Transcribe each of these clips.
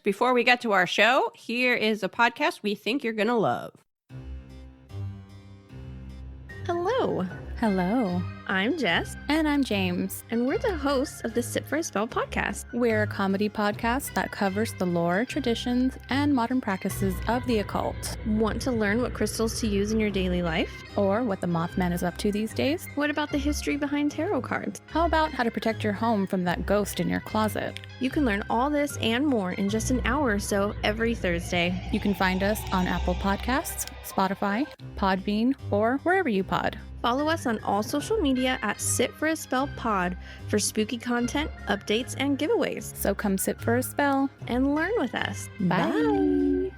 Before we get to our show, here is a podcast we think you're going to love. Hello. Hello. I'm Jess. And I'm James. And we're the hosts of the Sip for a Spell podcast. We're a comedy podcast that covers the lore, traditions, and modern practices of the occult. Want to learn what crystals to use in your daily life? Or what the Mothman is up to these days? What about the history behind tarot cards? How about how to protect your home from that ghost in your closet? You can learn all this and more in just an hour or so every Thursday. You can find us on Apple Podcasts, Spotify, Podbean, or wherever you pod. Follow us on all social media at Sit for a Spell Pod for spooky content, updates, and giveaways. So come sit for a spell and learn with us. Bye.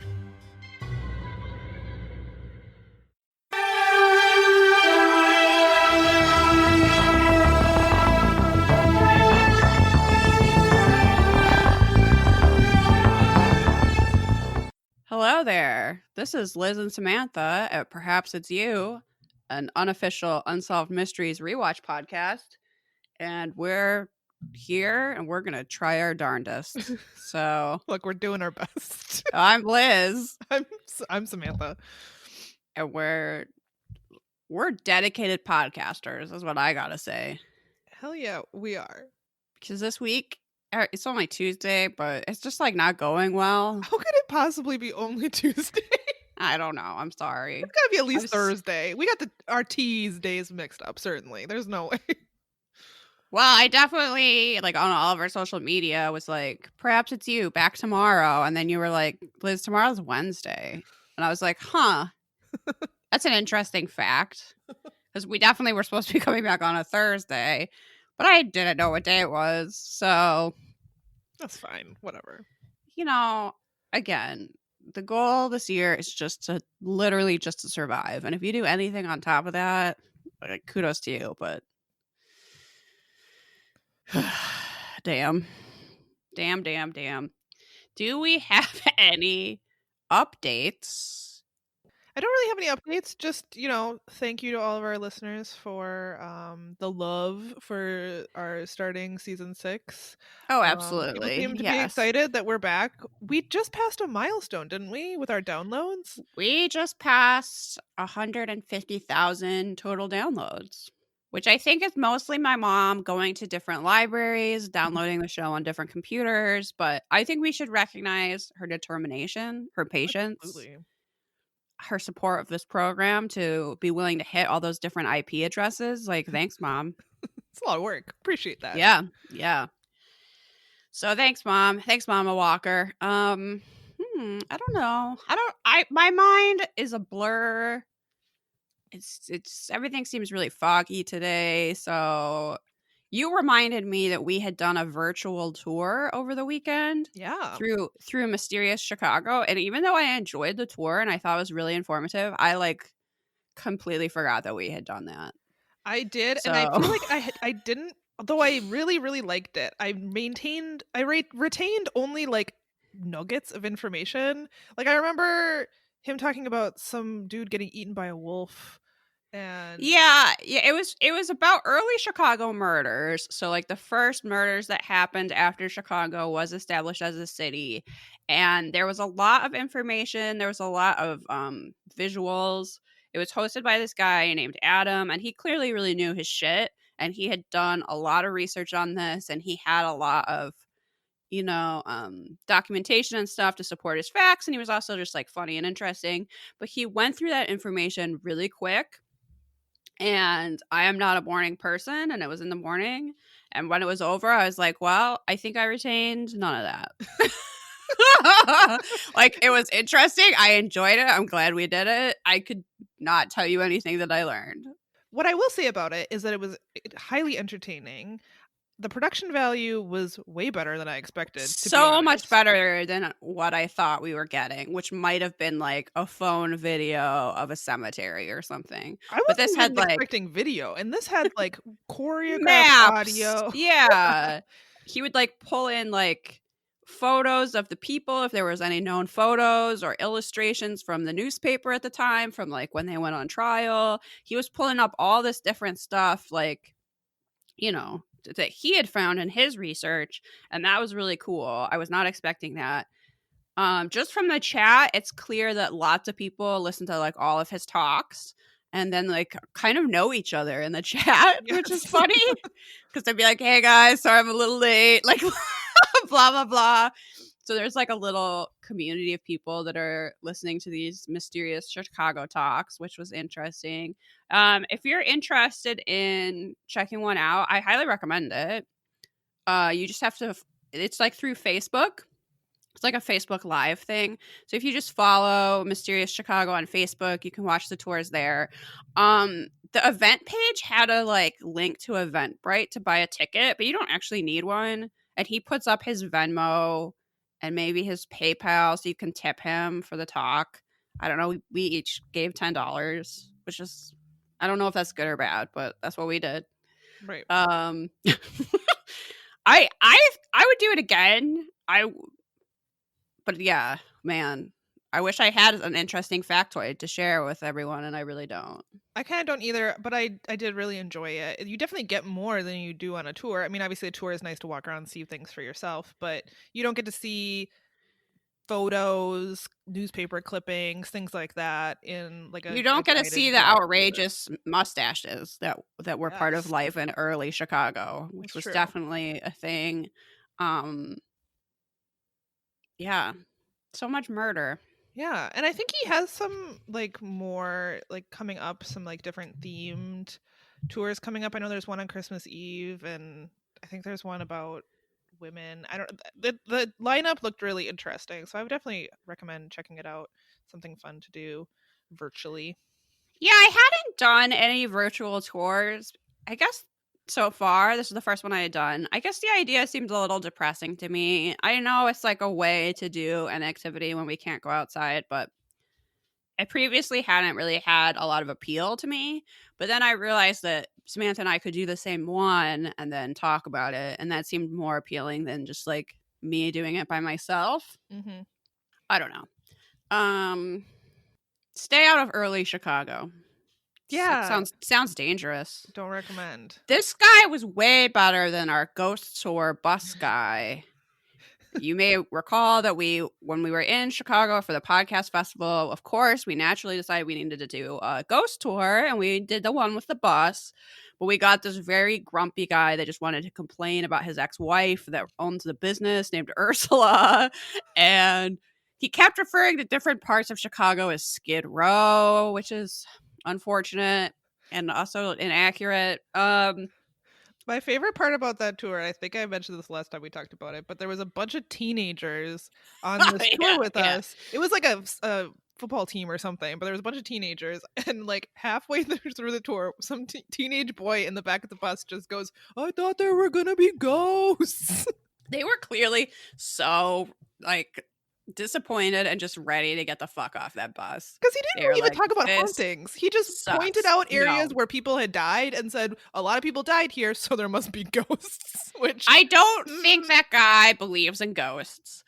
Hello there. This is Liz and Samantha at Perhaps It's You, an unofficial Unsolved Mysteries rewatch podcast. And we're here and we're going to try our darndest. So, look, we're doing our best. I'm Liz. I'm Samantha. And we're dedicated podcasters, is what I got to say. Hell yeah, we are. Because this week, it's only Tuesday, but it's just like not going well. How could it possibly be only Tuesday? I don't know. I'm sorry. It's gotta be at least Thursday. We got our T's days mixed up, certainly. There's no way. Well, I definitely, like, on all of our social media was like, perhaps it's you, back tomorrow. And then you were like, Liz, tomorrow's Wednesday. And I was like, huh, that's an interesting fact. Because we definitely were supposed to be coming back on a Thursday. But I didn't know what day it was. So that's fine. Whatever. You know, again, the goal this year is just to literally just to survive. And if you do anything on top of that, like, kudos to you. But damn. Do we have any updates? I don't really have any updates. Just, thank you to all of our listeners for the love for our starting season 6. Oh, absolutely. People seem to be excited that we're back. We just passed a milestone, didn't we, with our downloads? We just passed 150,000 total downloads, which I think is mostly my mom going to different libraries, downloading the show on different computers. But I think we should recognize her determination, her patience. Absolutely. Her support of this program to be willing to hit all those different IP addresses. Like, thanks, Mom. It's a lot of work. Appreciate that. Yeah. So thanks, Mom. Thanks, Mama Walker. I don't know. My mind is a blur. It's everything seems really foggy today. So you reminded me that we had done a virtual tour over the weekend. Yeah. Through mysterious Chicago. And even though I enjoyed the tour and I thought it was really informative, I completely forgot that we had done that. I did. So. And I feel like I didn't, although I really, really liked it. I retained only nuggets of information. Like, I remember him talking about some dude getting eaten by a wolf. And it was about early Chicago murders. So the first murders that happened after Chicago was established as a city, and there was a lot of information. There was a lot of visuals. It was hosted by this guy named Adam, and he clearly really knew his shit, and he had done a lot of research on this, and he had a lot of documentation and stuff to support his facts, and he was also just funny and interesting. But he went through that information really quick. And I am not a morning person, and it was in the morning. And when it was over, I was like, well, I think I retained none of that. It was interesting. I enjoyed it. I'm glad we did it. I could not tell you anything that I learned. What I will say about it is that it was highly entertaining. The production value was way better than I expected. So much better than what I thought we were getting, which might have been a phone video of a cemetery or something. I wasn't expecting video, and this had choreographed audio. Yeah, he would pull in photos of the people if there was any known photos or illustrations from the newspaper at the time, from when they went on trial. He was pulling up all this different stuff, that he had found in his research, and that was really cool. I was not expecting that. Just from the chat, it's clear that lots of people listen to like all of his talks and then like kind of know each other in the chat, which is Yes. funny because they'd be like, "Hey guys, sorry I'm a little late," like blah blah blah. So there's like a little community of people that are listening to these mysterious Chicago talks, which was interesting. If you're interested in checking one out, I highly recommend it. You just have to. It's like through Facebook. It's like a Facebook Live thing. So if you just follow Mysterious Chicago on Facebook, you can watch the tours there. The event page had a like link to Eventbrite to buy a ticket, but you don't actually need one. And he puts up his Venmo and maybe his PayPal so you can tip him for the talk. I don't know. We each gave $10, which is I don't know if that's good or bad, but that's what we did. Right. I would do it again. But yeah, man, I wish I had an interesting factoid to share with everyone, and I really don't. I kind of don't either, but I did really enjoy it. You definitely get more than you do on a tour. I mean, obviously a tour is nice to walk around and see things for yourself, but you don't get to see photos, newspaper clippings, things like that in like a You don't get to guided see the tour. outrageous mustaches that were part of Yes. life in early Chicago, which That's was true. definitely a thing. Yeah, so much murder. Yeah, and I think he has some like more like coming up, some like different themed tours coming up. I know there's one on Christmas Eve, and I think there's one about women. I don't. The lineup looked really interesting, so I would definitely recommend checking it out. Something fun to do virtually. Yeah, I hadn't done any virtual tours. I guess so far, this is the first one I had done. I guess the idea seems a little depressing to me. I know it's like a way to do an activity when we can't go outside, but I previously hadn't really had a lot of appeal to me. But then I realized that Samantha and I could do the same one and then talk about it. And that seemed more appealing than just like me doing it by myself. Mm-hmm. I don't know. Stay out of early Chicago. Yeah, Sounds dangerous. don't recommend. This guy was way better than our ghost tour bus guy. You may recall that when we were in Chicago for the podcast festival, of course, we naturally decided we needed to do a ghost tour, and we did the one with the bus. But we got this very grumpy guy that just wanted to complain about his ex-wife that owns the business named Ursula, and he kept referring to different parts of Chicago as Skid Row, which is unfortunate and also inaccurate. My favorite part about that tour, I think I mentioned this last time we talked about it, but there was a bunch of teenagers on this tour with us. It was like a football team or something, but there was a bunch of teenagers, and like halfway through the tour, some teenage boy in the back of the bus just goes, "I thought there were gonna be ghosts." They were clearly so like disappointed and just ready to get the fuck off that bus. Because he didn't even talk about "This hauntings. He just pointed sucks." out areas No. where people had died and said, a lot of people died here, so there must be ghosts. Which I don't think that guy believes in ghosts.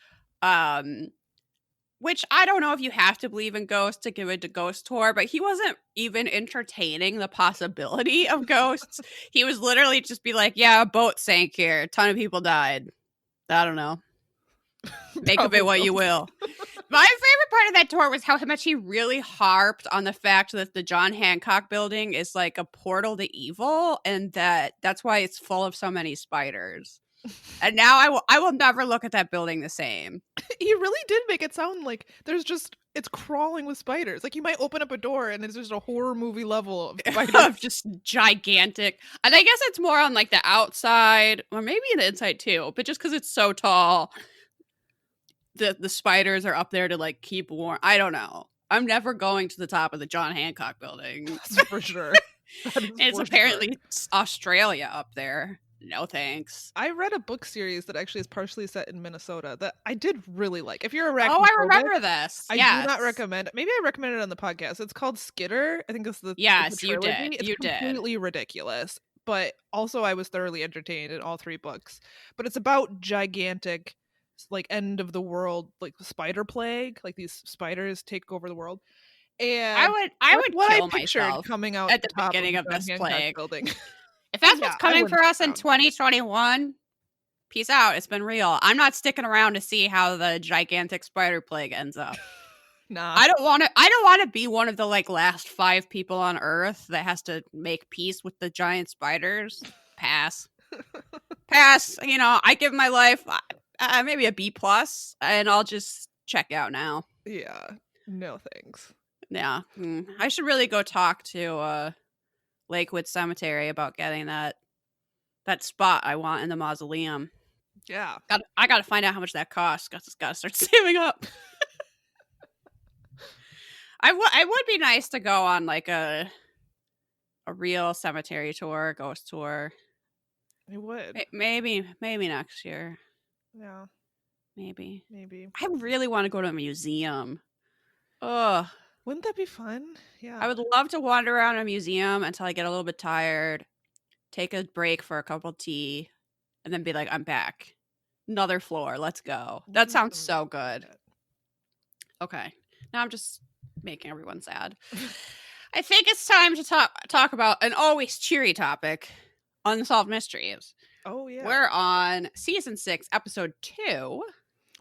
Which I don't know if you have to believe in ghosts to give it a ghost tour, but he wasn't even entertaining the possibility of ghosts. He was literally just be like, yeah, a boat sank here. A ton of people died. I don't know. Make of it what you will. My favorite part of that tour was how much he really harped on the fact that the John Hancock building is like a portal to evil, and that's why it's full of so many spiders. And now I will never look at that building the same. He really did make it sound like it's crawling with spiders. Like you might open up a door and it's just a horror movie level of spiders. Just gigantic. And I guess it's more on like the outside or maybe the inside too, but just because it's so tall, the spiders are up there to like keep warm. I don't know. I'm never going to the top of the John Hancock building. That's for sure. It's apparently Australia up there. No thanks. I read a book series that actually is partially set in Minnesota that I did really like. If you're a I remember this. I do not recommend. Maybe I recommended it on the podcast. It's called Skidder. I think it's the yes, the you trilogy. did. It's you completely ridiculous, but also I was thoroughly entertained in all three books. But it's about gigantic, like end of the world, like spider plague. Like these spiders take over the world. And I would what kill I pictured myself coming out at the top beginning of John this Hancock plague. building. If that's Yeah, what's I coming wouldn't for us in count. 2021, Peace out. It's been real. I'm not sticking around to see how the gigantic spider plague ends up. Nah. I don't want to be one of the like last 5 people on Earth that has to make peace with the giant spiders. Pass. Pass. You know, I give my life maybe a B+, and I'll just check out now. Yeah. No thanks. Yeah. I should really go talk to Lakewood Cemetery about getting that spot I want in the mausoleum. Yeah. I gotta find out how much that costs. Gotta start saving up. I would be nice to go on like a real cemetery tour, ghost tour. It would. Maybe next year. Yeah. Maybe. I really want to go to a museum. Ugh. Wouldn't that be fun? Yeah. I would love to wander around a museum until I get a little bit tired, take a break for a cup of tea, and then be like, I'm back. Another floor. Let's go. That sounds so good. Okay. Now I'm just making everyone sad. I think it's time to talk about an always cheery topic, unsolved mysteries. Oh, yeah. We're on season 6, episode 2.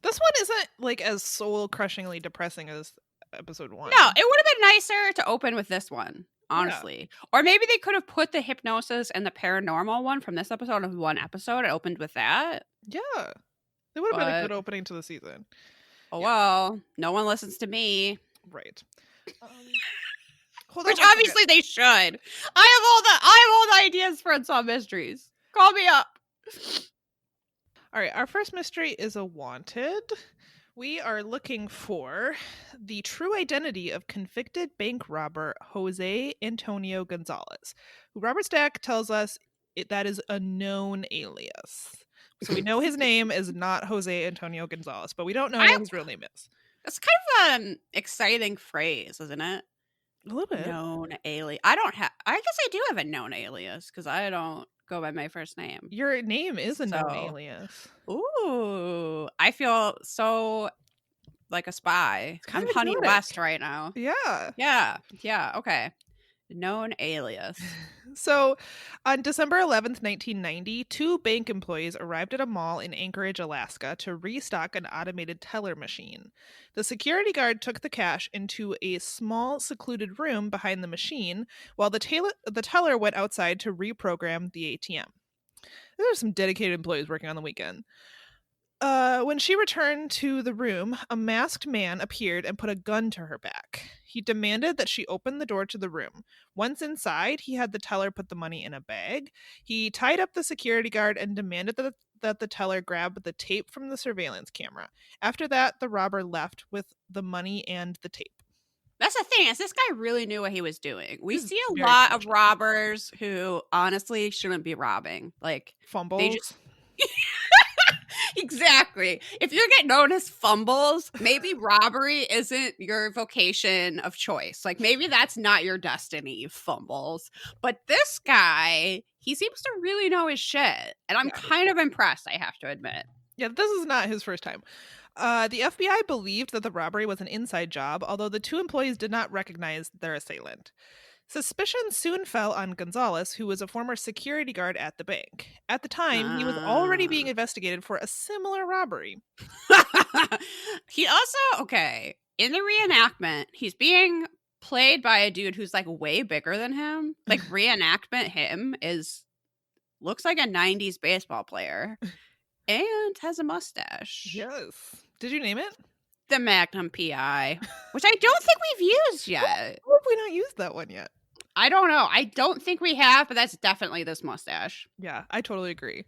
This one isn't like as soul-crushingly depressing as episode 1. No, it would have been nicer to open with this one, honestly. Yeah. Or maybe they could have put the hypnosis and the paranormal one from this episode in one episode and opened with that. Yeah. It would have been a good opening to the season. Oh, yeah. Well, no one listens to me. Right. Which obviously they should. I have all the ideas for Unsolved Mysteries. Call me up. All right, our first mystery is a wanted. We are looking for the true identity of convicted bank robber Jose Antonio Gonzalez, who Robert Stack tells us that is a known alias. So we know his name is not Jose Antonio Gonzalez, but we don't know what his real name is. That's kind of an exciting phrase, isn't it? A little bit. Known alias. I guess I do have a known alias because I don't go by my first name. Your name is a known alias. Ooh. I feel so like a spy. I'm Honey West right now. Yeah. Yeah. Okay. Known alias. So, on December 11th, 1990, 2 bank employees arrived at a mall in Anchorage, Alaska to restock an automated teller machine. The security guard took the cash into a small, secluded room behind the machine, while the teller went outside to reprogram the ATM. There are some dedicated employees working on the weekend. When she returned to the room, a masked man appeared and put a gun to her back. He demanded that she open the door to the room. Once inside, he had the teller put the money in a bag. He tied up the security guard and demanded that the teller grab the tape from the surveillance camera. After that, the robber left with the money and the tape. That's the thing, is this guy really knew what he was doing. We see a lot of robbers who honestly shouldn't be robbing. Like fumbles. They just... Exactly. If you get known as fumbles, maybe robbery isn't your vocation of choice. Like maybe that's not your destiny, fumbles. But this guy, he seems to really know his shit. And I'm kind of impressed, I have to admit. Yeah, this is not his first time. The FBI believed that the robbery was an inside job, although the 2 employees did not recognize their assailant. Suspicion soon fell on Gonzalez, who was a former security guard at the bank. At the time, he was already being investigated for a similar robbery. He also, okay, in the reenactment, he's being played by a dude who's like way bigger than him. Like reenactment him looks like a 90s baseball player and has a mustache. Yes. Did you name it? The Magnum PI, which I don't think we've used yet. Why have we not used that one yet? I don't know. I don't think we have, but that's definitely this mustache. Yeah, I totally agree.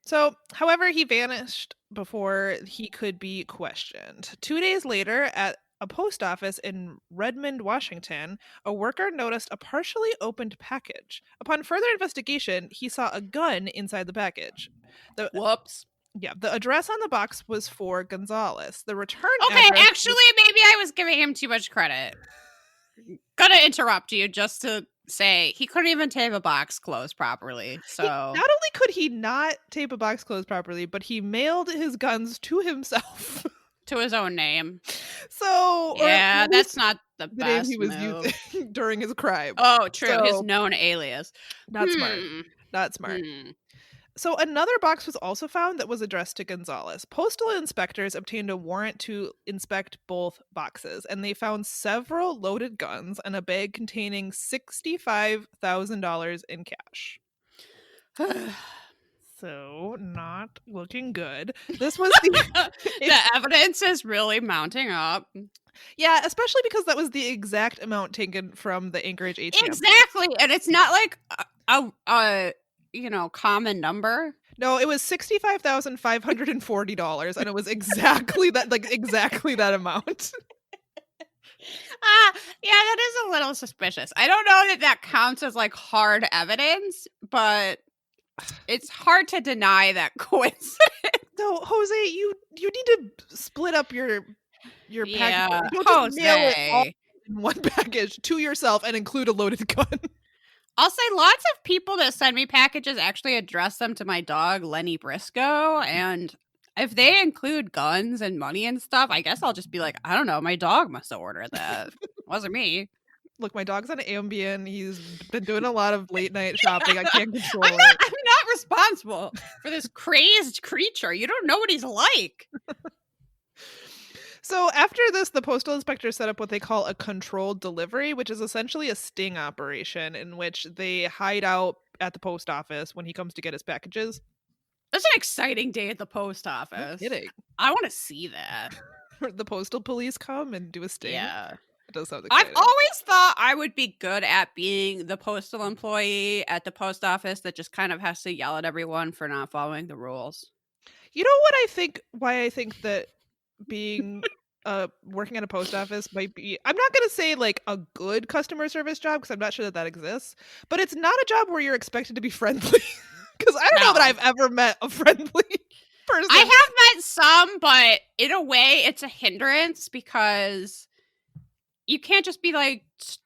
So, however, he vanished before he could be questioned. 2 days later, at a post office in Redmond, Washington, a worker noticed a partially opened package. Upon further investigation, he saw a gun inside the package. Whoops. Yeah, the address on the box was for Gonzalez. The return address... Okay, actually, maybe I was giving him too much credit. Gonna interrupt you just to say he couldn't even tape a box closed properly. So not only could he not tape a box closed properly, but he mailed his guns to himself. To his own name. So yeah, that's not the best name he was move. Using during his crime. Oh, true. So, his known alias. Not smart. Not smart. So another box was also found that was addressed to Gonzalez. Postal inspectors obtained a warrant to inspect both boxes, and they found several loaded guns and a bag containing $65,000 in cash. So not looking good. This was the evidence is really mounting up. Yeah, especially because that was the exact amount taken from the Anchorage ATM. Exactly, and it's not like a common number. No, it was $65,540, and it was exactly that, exactly that amount. Yeah, that is a little suspicious. I don't know that counts as like hard evidence, but it's hard to deny that coincidence. So, Jose, you need to split up your package. Don't just mail it all in one package to yourself and include a loaded gun. I'll say lots of people that send me packages actually address them to my dog, Lenny Briscoe, and if they include guns and money and stuff, I guess I'll just be like, I don't know, my dog must have ordered that. It wasn't me. Look, my dog's on Ambien. He's been doing a lot of late night shopping. I can't control it. I'm not responsible for this crazed creature. You don't know what he's like. So after this, the postal inspector set up what they call a controlled delivery, which is essentially a sting operation in which they hide out at the post office when he comes to get his packages. That's an exciting day at the post office. No kidding. I want to see that. The postal police come and do a sting. Yeah. It does sound exciting. I've always thought I would be good at being the postal employee at the post office that just kind of has to yell at everyone for not following the rules. You know what why I think that being working at a post office might be, I'm not going to say like a good customer service job because I'm not sure that exists, but it's not a job where you're expected to be friendly. Because I don't know that I've ever met a friendly person. I have met some, but in a way it's a hindrance because you can't just be like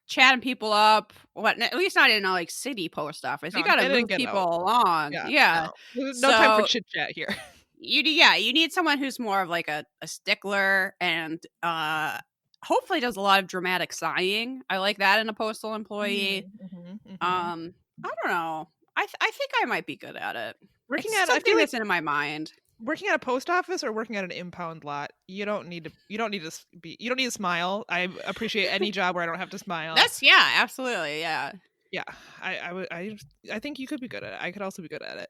chatting people up. At least not in a like city post office. You got to move people along. Yeah. No time for chit chat here. You need someone who's more of like a stickler and hopefully does a lot of dramatic sighing. I like that in a postal employee. I don't know. I think I might be good at it. Something that's in my mind. Working at a post office or working at an impound lot, you don't need to smile. I appreciate any job where I don't have to smile. Absolutely, yeah. Yeah, I think you could be good at it. I could also be good at it.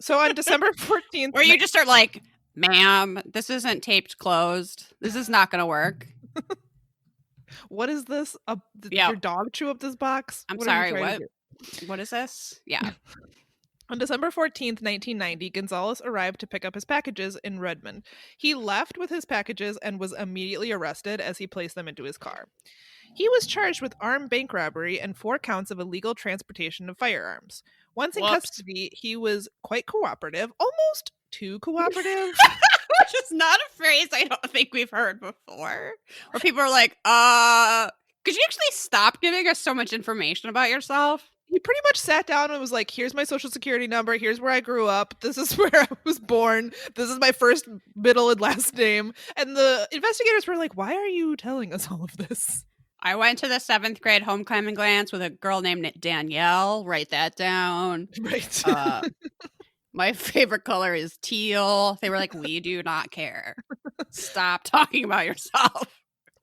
So on December 14th, where you just start like, ma'am, this isn't taped closed. This is not going to work. What is this? Did your dog chew up this box? I'm sorry, what? What is this? Yeah. On December 14th, 1990, Gonzalez arrived to pick up his packages in Redmond. He left with his packages and was immediately arrested as he placed them into his car. He was charged with armed bank robbery and 4 counts of illegal transportation of firearms. Once in custody, he was quite cooperative, almost too cooperative. Which is not a phrase I don't think we've heard before. Where people are like, could you actually stop giving us so much information about yourself? He pretty much sat down and was like, here's my social security number. Here's where I grew up. This is where I was born. This is my first, middle, and last name. And the investigators were like, why are you telling us all of this? I went to the 7th grade homecoming glance with a girl named Danielle. Write that down. Right. My favorite color is teal. They were like, we do not care. Stop talking about yourself.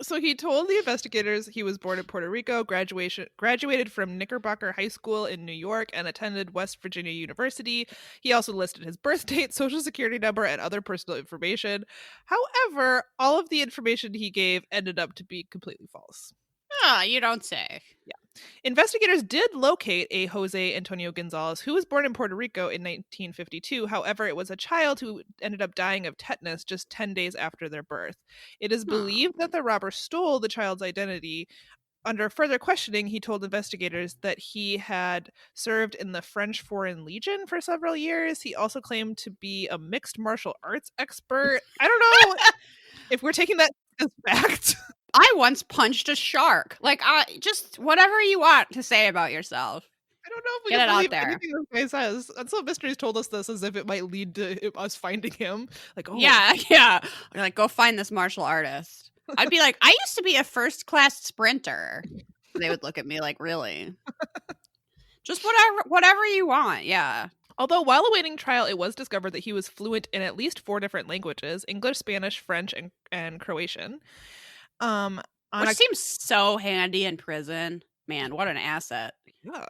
So he told the investigators he was born in Puerto Rico, graduated from Knickerbocker High School in New York, and attended West Virginia University. He also listed his birth date, social security number, and other personal information. However, all of the information he gave ended up to be completely false. You don't say. Yeah. Investigators did locate a Jose Antonio Gonzalez who was born in Puerto Rico in 1952. However, it was a child who ended up dying of tetanus just 10 days after their birth. It is believed that the robber stole the child's identity. Under further questioning, he told investigators that he had served in the French Foreign Legion for several years. He also claimed to be a mixed martial arts expert. I don't know if we're taking that as fact. I once punched a shark. Like, just whatever you want to say about yourself. I don't know if we can believe anything this guy says. And so Mysteries told us this as if it might lead to us finding him. Like, oh. Yeah. Like, go find this martial artist. I'd be like, I used to be a first-class sprinter. They would look at me like, really? Just whatever you want, yeah. Although while awaiting trial, it was discovered that he was fluent in at least 4 different languages: English, Spanish, French, and Croatian. On Which seems so handy in prison. Man, what an asset. Yeah.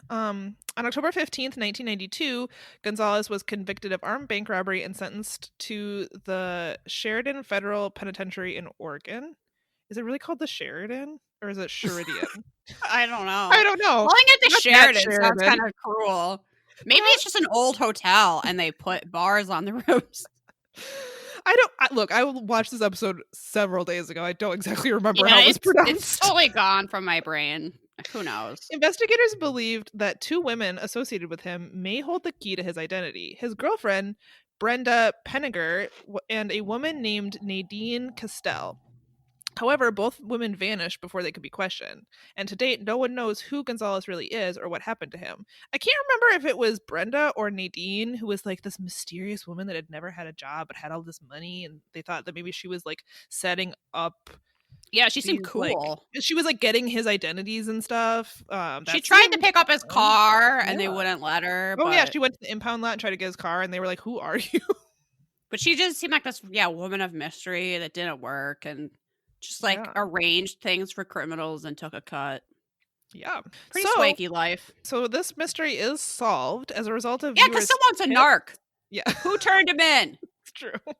On October 15th, 1992, Gonzalez was convicted of armed bank robbery and sentenced to the Sheridan Federal Penitentiary in Oregon. Is it really called the Sheridan? Or is it Sheridan? I don't know. I don't know. Calling it the Not that Sheridan sounds Sheridan. kind of cruel. Maybe it's just an old hotel and they put bars on the roofs. Look, I watched this episode several days ago. I don't exactly remember how it was pronounced. It's totally gone from my brain. Who knows? Investigators believed that 2 women associated with him may hold the key to his identity: his girlfriend, Brenda Penninger, and a woman named Nadine Castell. However, both women vanished before they could be questioned, and to date, no one knows who Gonzalez really is or what happened to him. I can't remember if it was Brenda or Nadine who was like this mysterious woman that had never had a job but had all this money, and they thought that maybe she was like setting up. Yeah, she seemed cool. Like, she was like getting his identities and stuff. She tried to pick up his car and they wouldn't let her. Oh yeah, she went to the impound lot and tried to get his car, and they were like, "Who are you?" But she just seemed like this, woman of mystery that didn't work and just like arranged things for criminals and took a cut. Yeah. Pretty swanky life. So this mystery is solved as a result of because someone's a narc. Yeah. Who turned him in? It's true.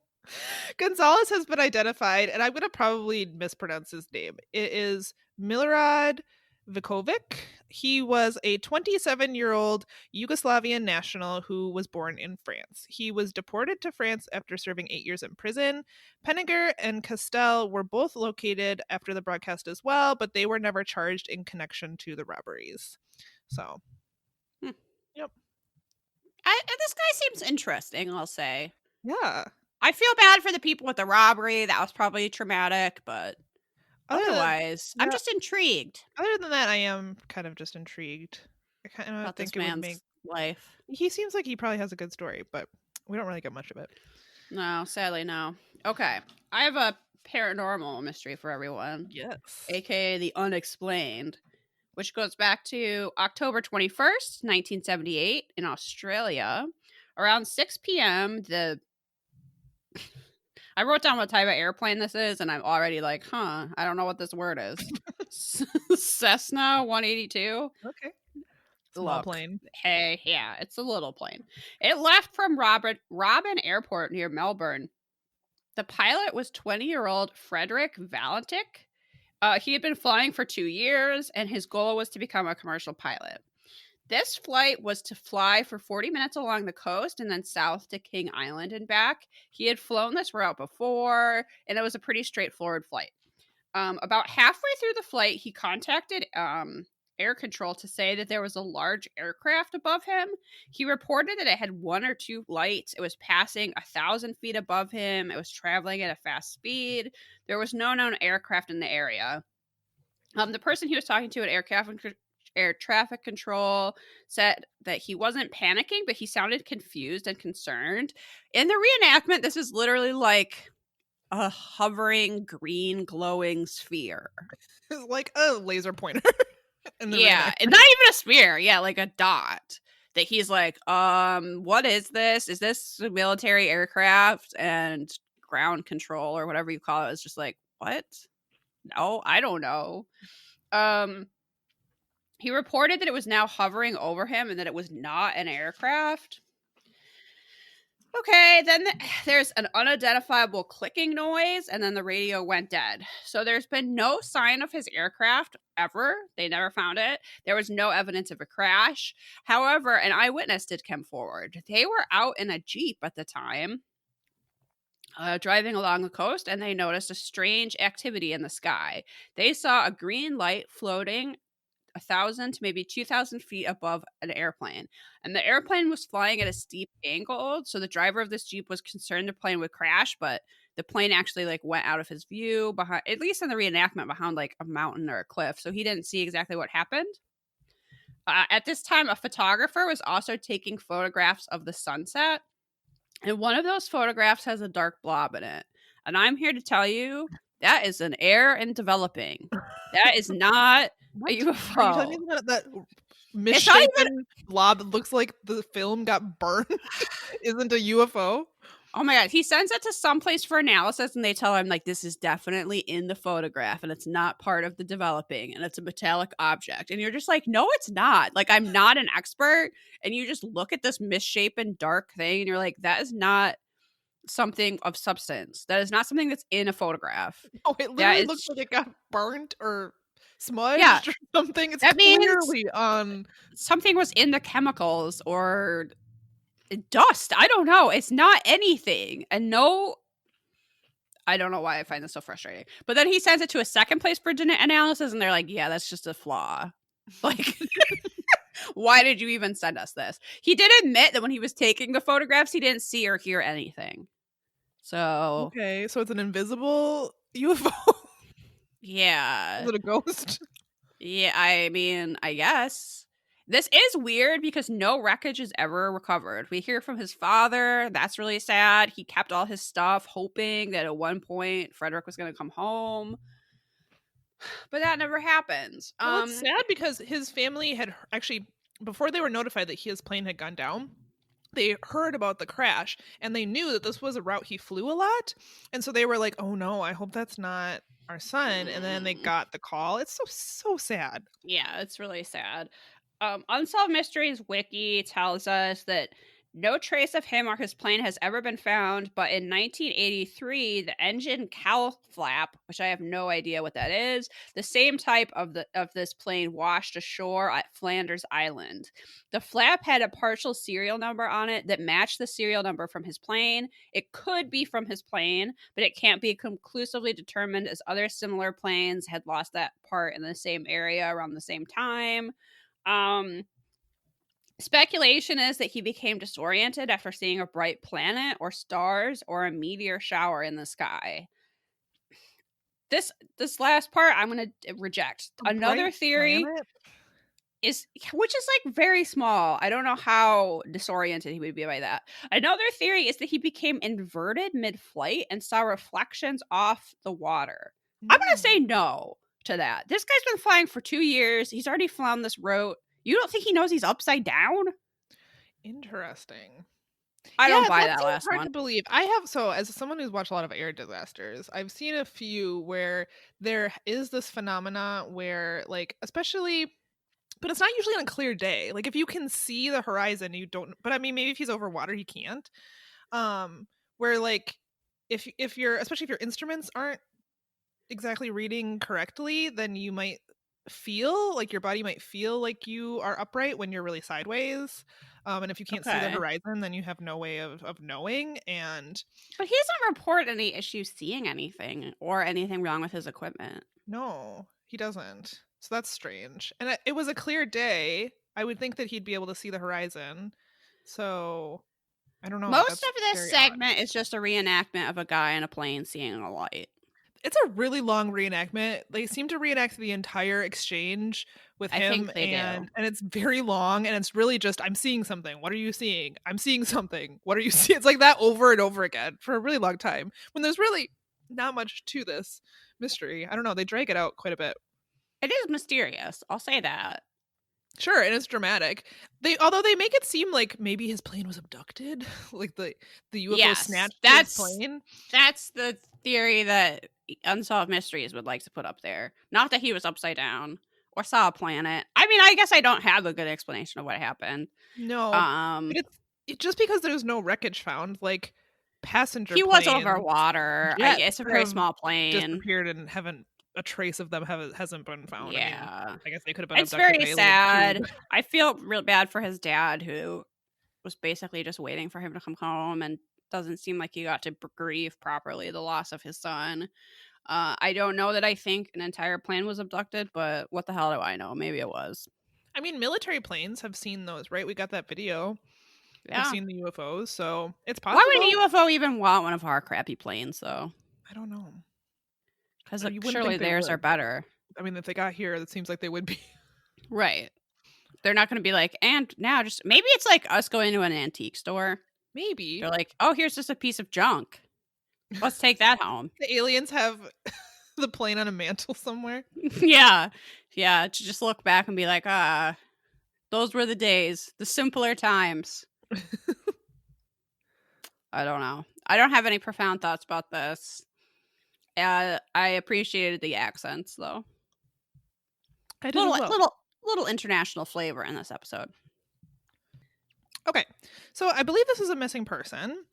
Gonzalez has been identified, and I'm going to probably mispronounce his name. It is Milorad Vikovic. He was a 27-year-old Yugoslavian national who was born in France. He was deported to France after serving 8 years in prison. Penninger and Castell were both located after the broadcast as well, but they were never charged in connection to the robberies. So, Yep. This guy seems interesting, I'll say. Yeah. I feel bad for the people with the robbery. That was probably traumatic, but otherwise, I'm just intrigued. Other than that, I am kind of just intrigued. I kind of about think this man's life. He seems like he probably has a good story, but we don't really get much of it. No, sadly, no. Okay, I have a paranormal mystery for everyone. Yes. AKA the unexplained, which goes back to October 21st, 1978 in Australia. Around 6 p.m., I wrote down what type of airplane this is, and I'm already like, I don't know what this word is. Cessna 182? Okay. Small plane. Hey, yeah, it's a little plane. It left from Robin Airport near Melbourne. The pilot was 20-year-old Frederick Valentik. He had been flying for 2 years, and his goal was to become a commercial pilot. This flight was to fly for 40 minutes along the coast and then south to King Island and back. He had flown this route before, and it was a pretty straightforward flight. About halfway through the flight, he contacted air control to say that there was a large aircraft above him. He reported that it had 1 or 2 lights. It was passing 1,000 feet above him. It was traveling at a fast speed. There was no known aircraft in the area. The person he was talking to at air traffic control said that he wasn't panicking, but he sounded confused and concerned. In the reenactment, this is literally like a hovering green glowing sphere. It's like a laser pointer. Yeah, and not even a sphere. Yeah, like a dot. That he's like, what is this? Is this a military aircraft? And ground control or whatever you call it is just like, what? No, I don't know. He reported that it was now hovering over him and that it was not an aircraft. Okay, then there's an unidentifiable clicking noise, and then the radio went dead. So there's been no sign of his aircraft ever. They never found it. There was no evidence of a crash. However, an eyewitness did come forward. They were out in a Jeep at the time, driving along the coast, and they noticed a strange activity in the sky. They saw a green light floating 1,000 to maybe 2,000 feet above an airplane. And the airplane was flying at a steep angle. So the driver of this Jeep was concerned the plane would crash, but the plane actually like went out of his view behind, at least in the reenactment, behind like a mountain or a cliff. So he didn't see exactly what happened. At this time, a photographer was also taking photographs of the sunset. And one of those photographs has a dark blob in it. And I'm here to tell you that is an error in developing. That is not a UFO. Are you telling me that misshapen blob that looks like the film got burned isn't a UFO? Oh my God. He sends it to someplace for analysis and they tell him, like, this is definitely in the photograph and it's not part of the developing and it's a metallic object. And you're just like, no, it's not. Like, I'm not an expert. And you just look at this misshapen dark thing and you're like, that is not something of substance. That is not something that's in a photograph. Oh, it literally looks like it got burnt or smudged or something. It's that clearly on. Something was in the chemicals or dust. I don't know. It's not anything. And no, I don't know why I find this so frustrating. But then he sends it to a second place for analysis and they're like, yeah, that's just a flaw. Like, why did you even send us this? He did admit that when he was taking the photographs, he didn't see or hear anything. So okay, so it's an invisible UFO. Yeah. Is it a ghost? Yeah, I mean, I guess. This is weird because no wreckage is ever recovered. We hear from his father. That's really sad. He kept all his stuff, hoping that at one point Frederick was going to come home. But that never happens. Well, it's sad because his family had actually, before they were notified that his plane had gone down, they heard about the crash and they knew that this was a route he flew a lot. And so they were like, oh no, I hope that's not our son. And then they got the call. It's so sad. Yeah, it's really sad. Unsolved Mysteries Wiki tells us that no trace of him or his plane has ever been found, but in 1983, the engine cowl flap, which I have no idea what that is, the same type of this plane washed ashore at Flanders Island. The flap had a partial serial number on it that matched the serial number from his plane. It could be from his plane, but it can't be conclusively determined as other similar planes had lost that part in the same area around the same time. Speculation is that he became disoriented after seeing a bright planet or stars or a meteor shower in the sky. This last part I'm going to reject. Another theory is, which is like very small. I don't know how disoriented he would be by that. Another theory is that he became inverted mid-flight and saw reflections off the water. I'm going to say no to that. This guy's been flying for 2 years. He's already flown this route. You don't think he knows he's upside down? Interesting. I don't buy that last hard one. To believe. I have, so as someone who's watched a lot of air disasters, I've seen a few where there is this phenomena where, like, especially, but it's not usually on a clear day. Like, if you can see the horizon, you don't. But I mean, maybe if he's over water, he can't. Where, like, if you're, especially if your instruments aren't exactly reading correctly, then you might feel like your body might feel like you are upright when you're really sideways. And if you can't see the horizon, then you have no way of knowing. But he doesn't report any issues seeing anything or anything wrong with his equipment. No, he doesn't. So that's strange. And it was a clear day. I would think that he'd be able to see the horizon. So I don't know. Most of this segment is just a reenactment of a guy in a plane seeing a light. It's a really long reenactment. They seem to reenact the entire exchange with him, and it's very long, and it's really just, I'm seeing something. What are you seeing? I'm seeing something. What are you seeing? It's like that over and over again for a really long time when there's really not much to this mystery. I don't know. They drag it out quite a bit. It is mysterious. I'll say that. Sure, and it's dramatic. Although they make it seem like maybe his plane was abducted, like the UFO snatched his plane. That's the theory that Unsolved Mysteries would like to put up there. Not that he was upside down or saw a planet. I mean, I guess I don't have a good explanation of what happened. No, but it's just because there's no wreckage found, like passenger. He was over water. It's a very small plane. Disappeared and haven't. A trace of them hasn't been found. Yeah, I mean, I guess they could have been. It's very sad. I feel real bad for his dad, who was basically just waiting for him to come home, and doesn't seem like he got to grieve properly the loss of his son. I don't know that I think an entire plane was abducted, but what the hell do I know? Maybe it was. I mean, military planes have seen those, right? We got that video. Yeah, we've seen the UFOs, so it's possible. Why would a UFO even want one of our crappy planes, though? I don't know. Because surely theirs are better. I mean, if they got here, it seems like they would be. Right. They're not going to be like, and now just, maybe it's like us going to an antique store. Maybe. They're like, oh, here's just a piece of junk. Let's take that home. The aliens have the plane on a mantle somewhere. Yeah. To just look back and be like, the Those were the days, the simpler times. I don't know. I don't have any profound thoughts about this. I appreciated the accents, though. I did as well. Little international flavor in this episode. Okay, so I believe this is a missing person.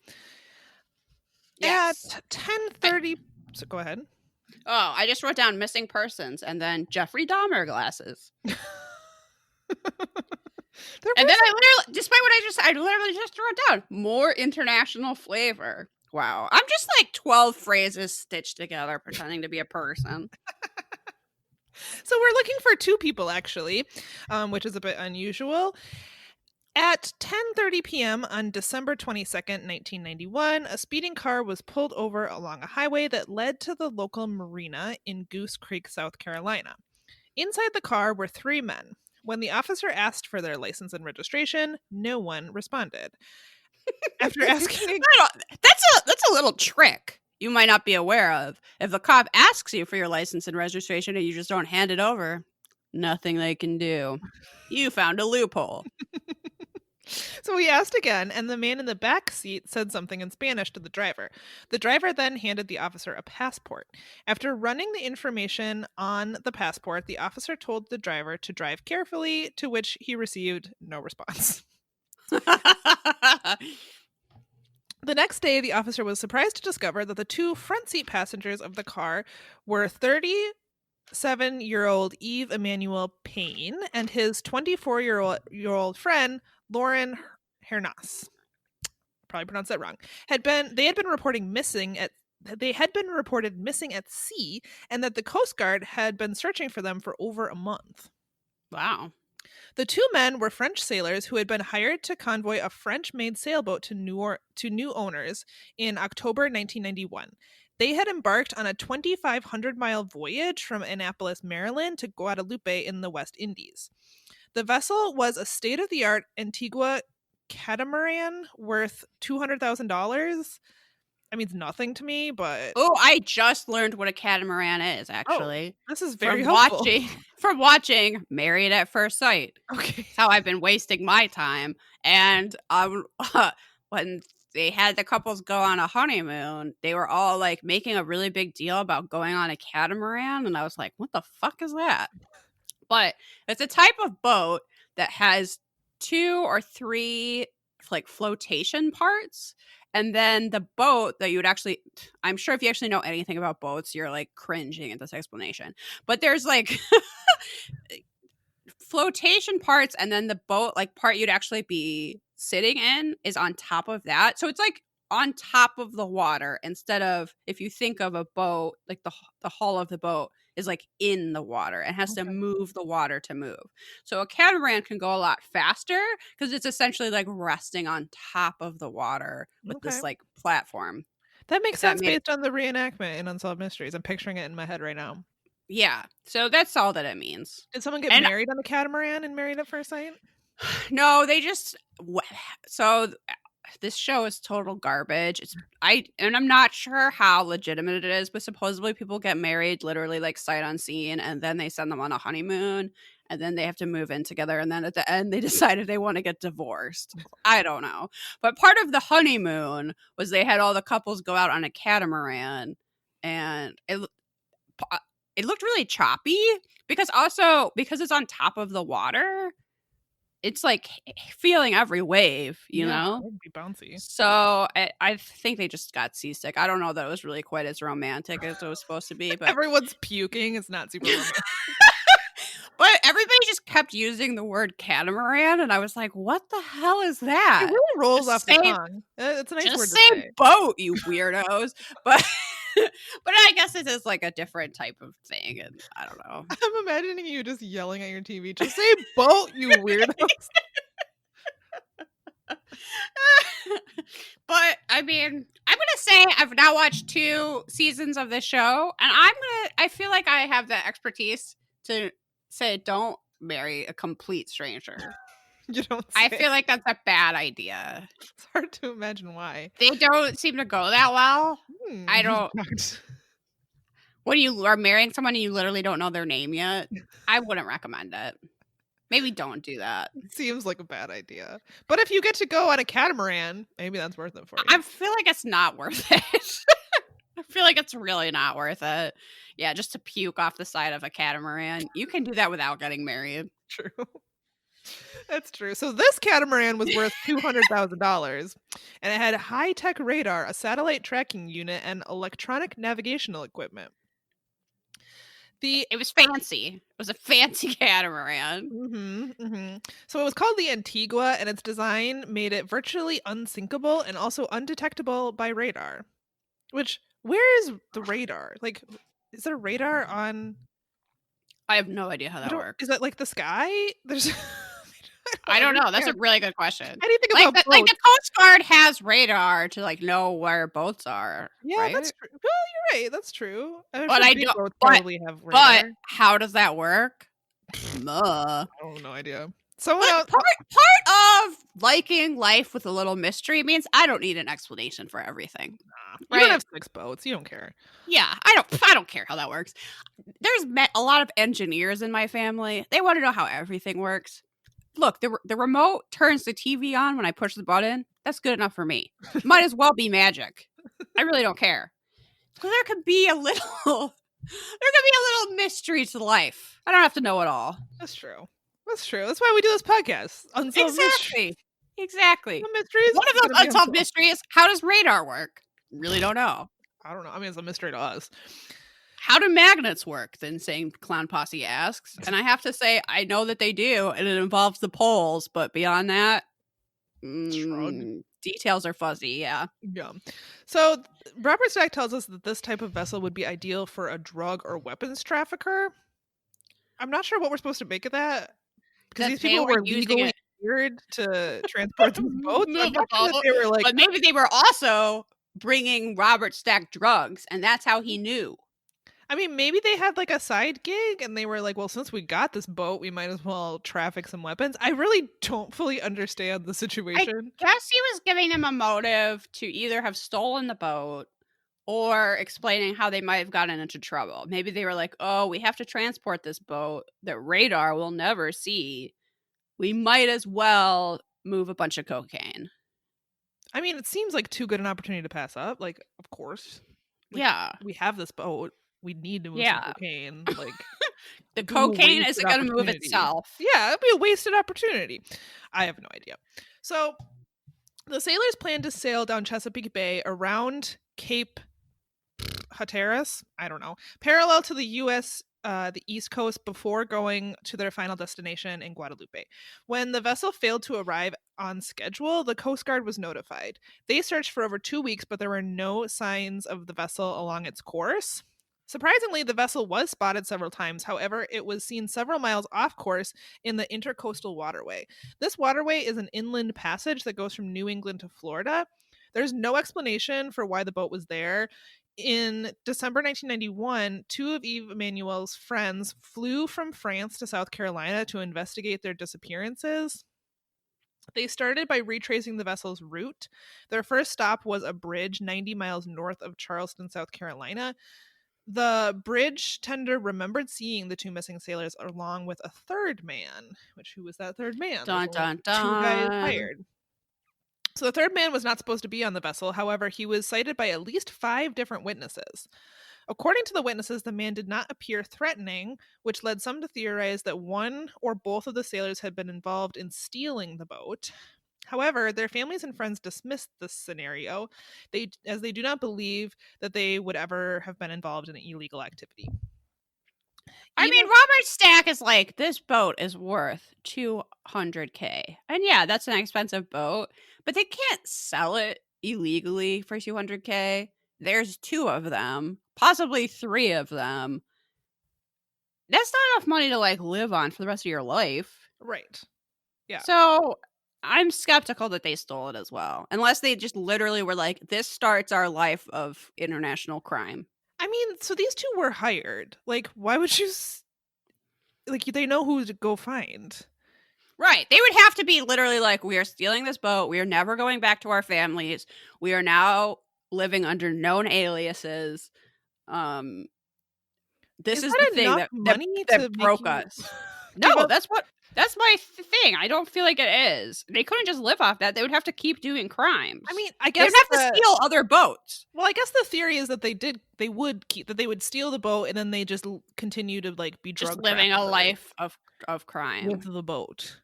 Yes. At 10:30. So go ahead. Oh, I just wrote down missing persons and then Jeffrey Dahmer glasses. And then I literally, despite what I just said, I literally just wrote down more international flavor. Wow. I'm just like 12 phrases stitched together pretending to be a person. So we're looking for two people, actually, which is a bit unusual. At 10:30 p.m. on December 22nd, 1991, a speeding car was pulled over along a highway that led to the local marina in Goose Creek, South Carolina. Inside the car were three men. When the officer asked for their license and registration, no one responded. After asking... That's a little trick you might not be aware of. If the cop asks you for your license and registration and you just don't hand it over, nothing they can do. You found a loophole. So we asked again, and the man in the back seat said something in Spanish to the driver. The driver then handed the officer a passport. After running the information on the passport, the officer told the driver to drive carefully, to which he received no response. The next day, the officer was surprised to discover that the two front seat passengers of the car were 37-year-old Eve Emmanuel Payne and his 24-year-old friend, Lauren Hernas. Probably pronounced that wrong. They had been reported missing at sea, and that the Coast Guard had been searching for them for over a month. Wow. The two men were French sailors who had been hired to convoy a French-made sailboat to new owners in October 1991. They had embarked on a 2,500-mile voyage from Annapolis, Maryland to Guadalupe in the West Indies. The vessel was a state-of-the-art Antigua catamaran worth $200,000. That means nothing to me, but... Oh, I just learned what a catamaran is, actually. Oh, this is very helpful. From watching Married at First Sight. Okay. That's how I've been wasting my time. And when they had the couples go on a honeymoon, they were all like making a really big deal about going on a catamaran. And I was like, what the fuck is that? But it's a type of boat that has 2 or 3 like flotation parts. And then the boat that you would actually, I'm sure if you actually know anything about boats, you're like cringing at this explanation. But there's like flotation parts, and then the boat like part you'd actually be sitting in is on top of that. So it's like on top of the water instead of, if you think of a boat, like the hull of the boat is like in the water and has to move the water to move. So a catamaran can go a lot faster because it's essentially like resting on top of the water with this like platform. That makes sense based on the reenactment in Unsolved Mysteries. I'm picturing it in my head right now. Yeah. So that's all that it means. Did someone get married on the catamaran in Married at First Sight? No, they just... So this show is total garbage. I'm not sure how legitimate it is, but supposedly people get married literally like sight unseen, and then they send them on a honeymoon, and then they have to move in together, and then at the end they decided they want to get divorced. I don't know. But part of the honeymoon was they had all the couples go out on a catamaran, and it looked really choppy because it's on top of the water. It's like feeling every wave, you know? It would be bouncy. So I think they just got seasick. I don't know that it was really quite as romantic as it was supposed to be. But everyone's puking. It's not super romantic. But everybody just kept using the word catamaran, and I was like, what the hell is that? It really rolls off the tongue. It's a nice word to say. Just say boat, you weirdos. But I guess it is like a different type of thing, and I don't know. I'm imagining you just yelling at your TV. Just say boat, you weirdos. But I mean, I'm gonna say I've now watched 2 seasons of this show, and I feel like I have the expertise to say don't marry a complete stranger. You don't say. I feel like that's a bad idea. It's hard to imagine why. They don't seem to go that well. I don't. When you are marrying someone and you literally don't know their name yet, I wouldn't recommend it. Maybe don't do that. Seems like a bad idea. But if you get to go on a catamaran, maybe that's worth it for you. I feel like it's not worth it. I feel like it's really not worth it. Yeah, just to puke off the side of a catamaran. You can do that without getting married. True. That's true. So this catamaran was worth $200,000, and it had high-tech radar, a satellite tracking unit, and electronic navigational equipment. It was fancy. It was a fancy catamaran. So it was called the Antigua, and its design made it virtually unsinkable and also undetectable by radar. Which, where is the radar? Like, is there radar on? I have no idea how that works. Is that like the sky? There's. I don't know. That's a really good question. How do you think about boats? Like the Coast Guard has radar to like know where boats are. Yeah, right? that's true. Well, you're right. That's true. But I don't. Boats probably have radar. But how does that work? I have no idea. Part of liking life with a little mystery means I don't need an explanation for everything. You don't have 6 boats. You don't care. Yeah, I don't care how that works. There's a lot of engineers in my family. They want to know how everything works. Look, the remote turns the TV on when I push the button. That's good enough for me. Might as well be magic. I really don't care. So there could be a little mystery to life. I don't have to know it all. That's true. That's why we do this podcast. Unsolved Exactly. Mysteries. One of those unsolved mysteries. How does radar work? Really don't know. I don't know. I mean, it's a mystery to us. How do magnets work? The Insane Clown Posse asks. And I have to say, I know that they do, and it involves the poles, but beyond that, details are fuzzy, yeah. Yeah. So Robert Stack tells us that this type of vessel would be ideal for a drug or weapons trafficker. I'm not sure what we're supposed to make of that. Because these people were legally cleared to transport these boats. But maybe they were also bringing Robert Stack drugs, and that's how he knew. I mean, maybe they had like a side gig and they were like, well, since we got this boat, we might as well traffic some weapons. I really don't fully understand the situation. I guess he was giving them a motive to either have stolen the boat or explaining how they might have gotten into trouble. Maybe they were like, oh, we have to transport this boat that radar will never see. We might as well move a bunch of cocaine. I mean, it seems like too good an opportunity to pass up. Like, of course. Yeah. We have this boat. We need to move some cocaine. Like the cocaine isn't going to move itself. Yeah, it'd be a wasted opportunity. I have no idea. So the sailors planned to sail down Chesapeake Bay around Cape Hatteras, I don't know, parallel to the U.S. The East Coast before going to their final destination in Guadalupe. When the vessel failed to arrive on schedule, the Coast Guard was notified. They searched for over 2 weeks, but there were no signs of the vessel along its course. Surprisingly, the vessel was spotted several times. However, it was seen several miles off course in the Intercoastal Waterway. This waterway is an inland passage that goes from New England to Florida. There's no explanation for why the boat was there. In December 1991, 2 of Eve Emanuel's friends flew from France to South Carolina to investigate their disappearances. They started by retracing the vessel's route. Their first stop was a bridge 90 miles north of Charleston, South Carolina. The bridge tender remembered seeing the 2 missing sailors along with a third man. Who was that third man? Dun, dun, dun. 2 guys hired. So the third man was not supposed to be on the vessel. However, he was cited by at least 5 different witnesses. According to the witnesses, the man did not appear threatening, which led some to theorize that one or both of the sailors had been involved in stealing the boat. However, their families and friends dismissed this scenario, as they do not believe that they would ever have been involved in illegal activity. I mean, Robert Stack is like, this boat is worth $200K. And yeah, that's an expensive boat, but they can't sell it illegally for $200K. There's 2 of them, possibly 3 of them. That's not enough money to like live on for the rest of your life. Right. Yeah. So I'm skeptical that they stole it as well. Unless they just literally were like, this starts our life of international crime. I mean, so these 2 were hired. Like, why would you... Like, they know who to go find. Right. They would have to be literally like, we are stealing this boat. We are never going back to our families. We are now living under known aliases. This is the thing that broke us. No, that's my thing. I don't feel like it is. They couldn't just live off that. They would have to keep doing crimes. I mean, I guess they'd have to steal other boats. Well, I guess the theory is that they would steal the boat and then they just continue to like be just living a life of crime with the boat.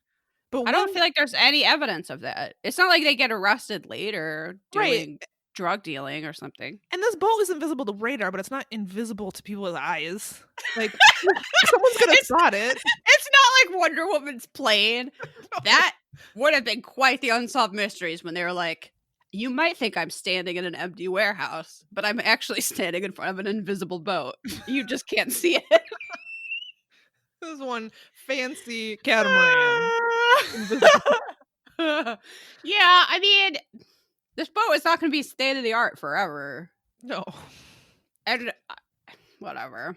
But I don't feel like there's any evidence of that. It's not like they get arrested later doing drug dealing or something. And this boat is invisible to radar, but it's not invisible to people's eyes. Like someone's gonna spot it. It's not like Wonder Woman's plane. That would have been quite the unsolved mysteries when they were like, you might think I'm standing in an empty warehouse, but I'm actually standing in front of an invisible boat. You just can't see it. This is one fancy catamaran. Yeah, I mean, this boat is not going to be state of the art forever. No. And whatever.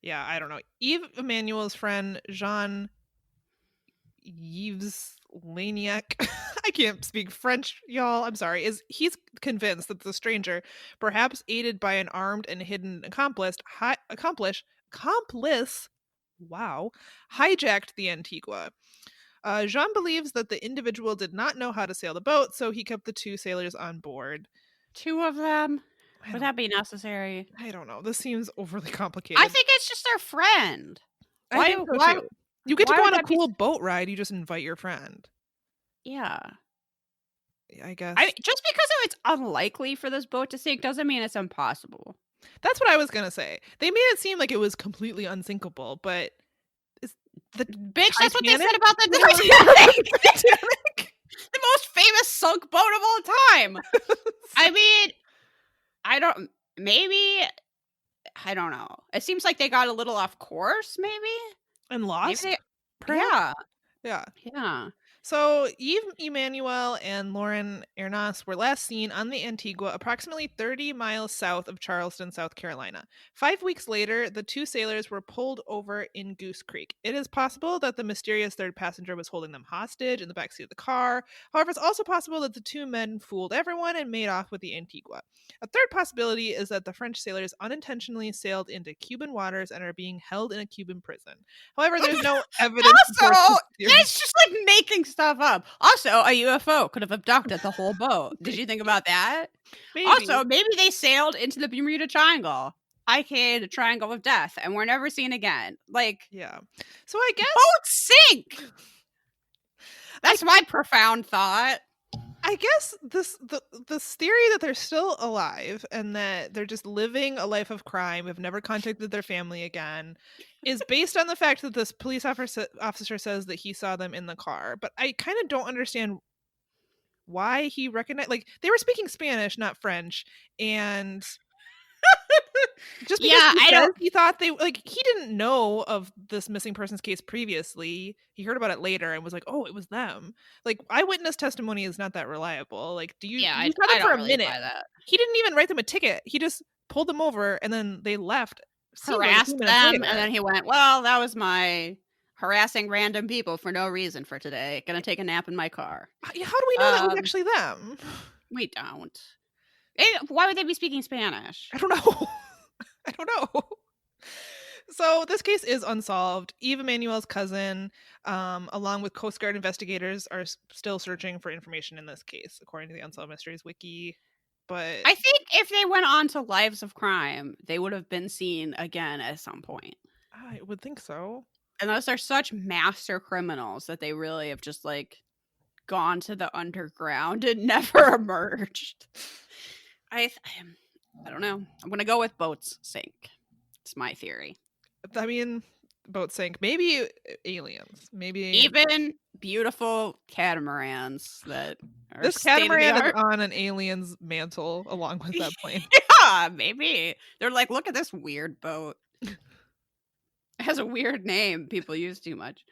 Yeah, I don't know. Yves Emmanuel's friend, Jean Yves Laniac, I can't speak French, y'all. I'm sorry. He's convinced that the stranger, perhaps aided by an armed and hidden accomplice, wow, hijacked the Antigua. Jean believes that the individual did not know how to sail the boat, so he kept the two sailors on board. Two of them? Would that be necessary? I don't know. This seems overly complicated. I think it's just their friend. I think so too. You get to go on a cool boat ride. You just invite your friend. Yeah. I guess. Just because it's unlikely for this boat to sink doesn't mean it's impossible. That's what I was going to say. They made it seem like it was completely unsinkable, but that's what they said about the Titanic. The most famous sunk boat of all time. I mean, I don't know. It seems like they got a little off course, maybe? And lost? Yeah. Yeah. So Yves Emmanuel and Lauren Ernas were last seen on the Antigua approximately 30 miles south of Charleston, South Carolina. 5 weeks later, the two sailors were pulled over in Goose Creek. It is possible that the mysterious third passenger was holding them hostage in the backseat of the car. However, it's also possible that the two men fooled everyone and made off with the Antigua. A third possibility is that the French sailors unintentionally sailed into Cuban waters and are being held in a Cuban prison. However, there's no evidence. Also, it's just like making stuff up. Also, a UFO could have abducted the whole boat. Did you think about that? Maybe. Also, maybe they sailed into the Bermuda Triangle, aka the Triangle of Death, and were never seen again. Like, yeah. So I guess boats sink. That's my profound thought. I guess this theory that they're still alive and that they're just living a life of crime, have never contacted their family again, is based on the fact that this police officer says that he saw them in the car. But I kind of don't understand why he recognized, like, they were speaking Spanish, not French, and just because he thought they, like, he didn't know of this missing persons case previously. He heard about it later and was like, oh, it was them. Like, eyewitness testimony is not that reliable. Like, you saw them for a minute. He didn't even write them a ticket. He just pulled them over and then they left, harassed them, and then he went, well, that was my harassing random people for no reason for today. Gonna take a nap in my car. How do we know that was actually them? We don't. Why would they be speaking Spanish? I don't know. I don't know. So this case is unsolved. Yves Emmanuel's cousin, along with Coast Guard investigators, are still searching for information in this case, according to the Unsolved Mysteries Wiki. But I think if they went on to Lives of Crime, they would have been seen again at some point. I would think so. Unless they're such master criminals that they really have just, like, gone to the underground and never emerged. I don't know. I'm gonna go with boats sink. It's my theory. I mean, boats sink. Maybe aliens. Maybe even beautiful catamarans that are this catamaran is on an alien's mantle along with that plane. Yeah, maybe they're like, look at this weird boat. It has a weird name. People use too much.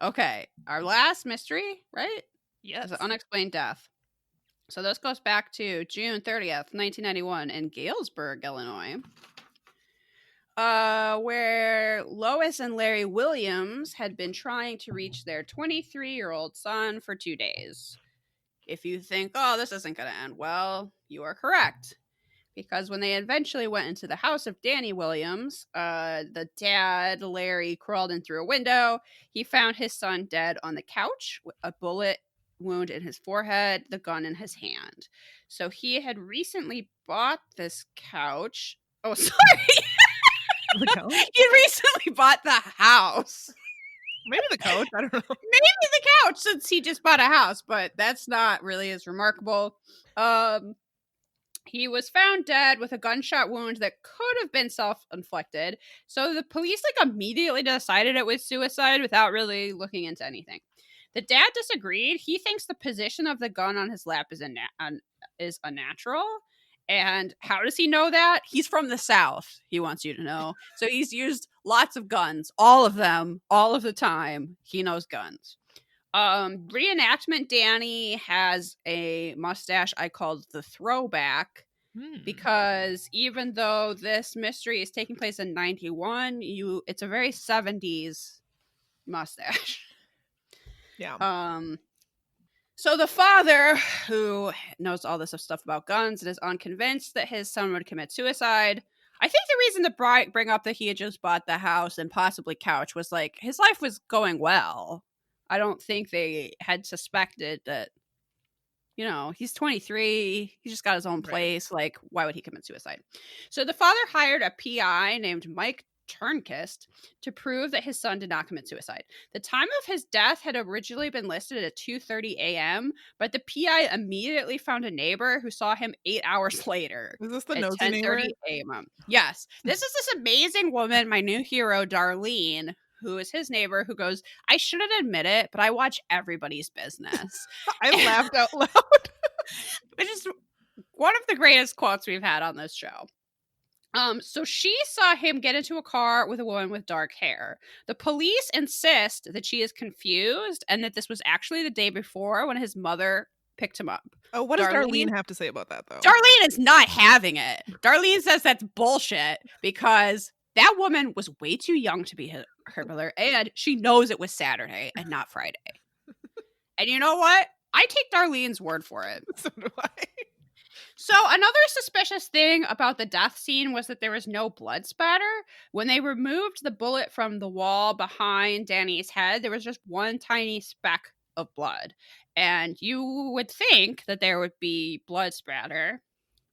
Okay, our last mystery, right? Yes, is an unexplained death. So this goes back to June 30th, 1991 in Galesburg, Illinois, where Lois and Larry Williams had been trying to reach their 23-year-old son for 2 days. If you think, oh, this isn't going to end well, you are correct. because when they eventually went into the house of Danny Williams, the dad, Larry, crawled in through a window. He found his son dead on the couch with a bullet wound in his forehead, the gun in his hand. So he had recently bought this couch. Oh, sorry. The couch? He recently bought the house. Maybe the couch. I don't know. Maybe the couch, since he just bought a house, but that's not really as remarkable. He was found dead with a gunshot wound that could have been self-inflicted. So the police immediately decided it was suicide without really looking into anything. The dad disagreed. He thinks the position of the gun on his lap is unnatural. And how does he know that? He's from the South, he wants you to know. So he's used lots of guns, all of them, all of the time. He knows guns. Reenactment Danny has a mustache I called the throwback, because even though this mystery is taking place in 91, it's a very 70s mustache. Yeah. So the father, who knows all this stuff about guns and is unconvinced that his son would commit suicide, I think the reason to bring up that he had just bought the house and possibly couch was his life was going well. I don't think they had suspected that, he's 23. He just got his own place. Right. Why would he commit suicide? So the father hired a PI named Mike Turnquist to prove that his son did not commit suicide. The time of his death had originally been listed at 2:30 a.m., but the PI immediately found a neighbor who saw him 8 hours later. Is this the nosy neighbor? 10:30 a.m. Yes. This is this amazing woman, my new hero, Darlene, who is his neighbor, who goes, I shouldn't admit it, but I watch everybody's business. I laughed out loud. Which is one of the greatest quotes we've had on this show. So she saw him get into a car with a woman with dark hair. The police insist that she is confused and that this was actually the day before when his mother picked him up. Oh, what does Darlene have to say about that, though? Darlene is not having it. Darlene says that's bullshit because that woman was way too young to be her mother, and she knows it was Saturday and not Friday. And you know what? I take Darlene's word for it. So do I. So another suspicious thing about the death scene was that there was no blood spatter. When they removed the bullet from the wall behind Danny's head, there was just one tiny speck of blood. And you would think that there would be blood spatter.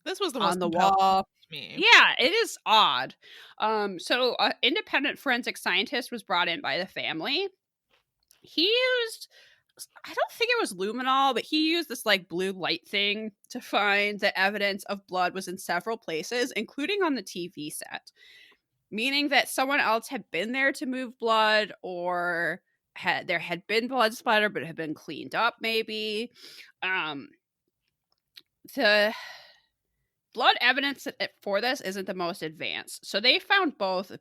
This was the on most the wall. To me. Yeah, it is odd. So an independent forensic scientist was brought in by the family. He used, I don't think it was luminol, but he used this blue light thing to find that evidence of blood was in several places, including on the TV set, meaning that someone else had been there to move blood, or there had been blood splatter but it had been cleaned up maybe. The blood evidence for this isn't the most advanced. So they found both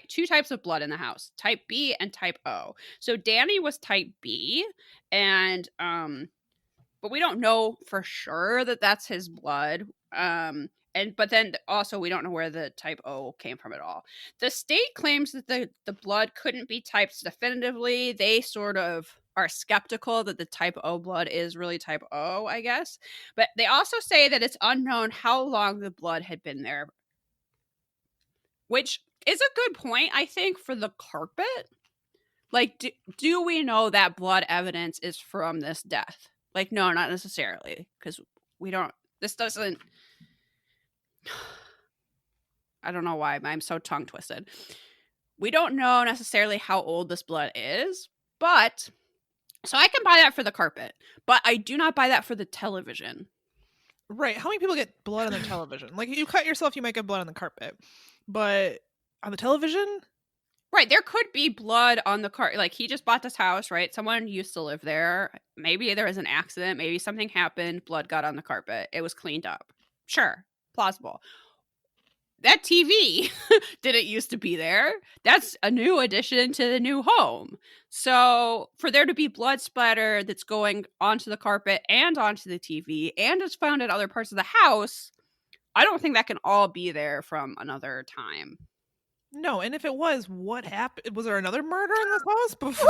two types of blood in the house, type B and type O. So Danny was type B, and but we don't know for sure that that's his blood. But then also we don't know where the type O came from at all. The state claims that the blood couldn't be typed definitively. They sort of are skeptical that the type O blood is really type O, I guess. But they also say that it's unknown how long the blood had been there, which is a good point, I think, for the carpet. Do we know that blood evidence is from this death? No, not necessarily, because we don't, this doesn't, I don't know why I'm so tongue twisted. We don't know necessarily how old this blood is, but so I can buy that for the carpet, but I do not buy that for the television. Right. How many people get blood on the television? You cut yourself, you might get blood on the carpet, but on the television? Right. There could be blood on the carpet. He just bought this house, right? Someone used to live there. Maybe there was an accident. Maybe something happened. Blood got on the carpet. It was cleaned up. Sure. Plausible. That TV didn't used to be there. That's a new addition to the new home. So for there to be blood splatter that's going onto the carpet and onto the TV and is found in other parts of the house, I don't think that can all be there from another time. No, and if it was, what happened? Was there another murder in this house before?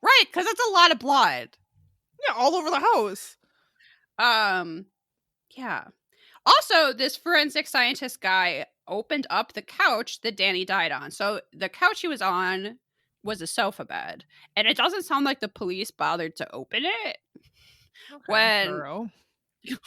Right, because it's a lot of blood. Yeah, all over the house. Yeah. Also, this forensic scientist guy opened up the couch that Danny died on. So the couch he was on was a sofa bed. And it doesn't sound like the police bothered to open it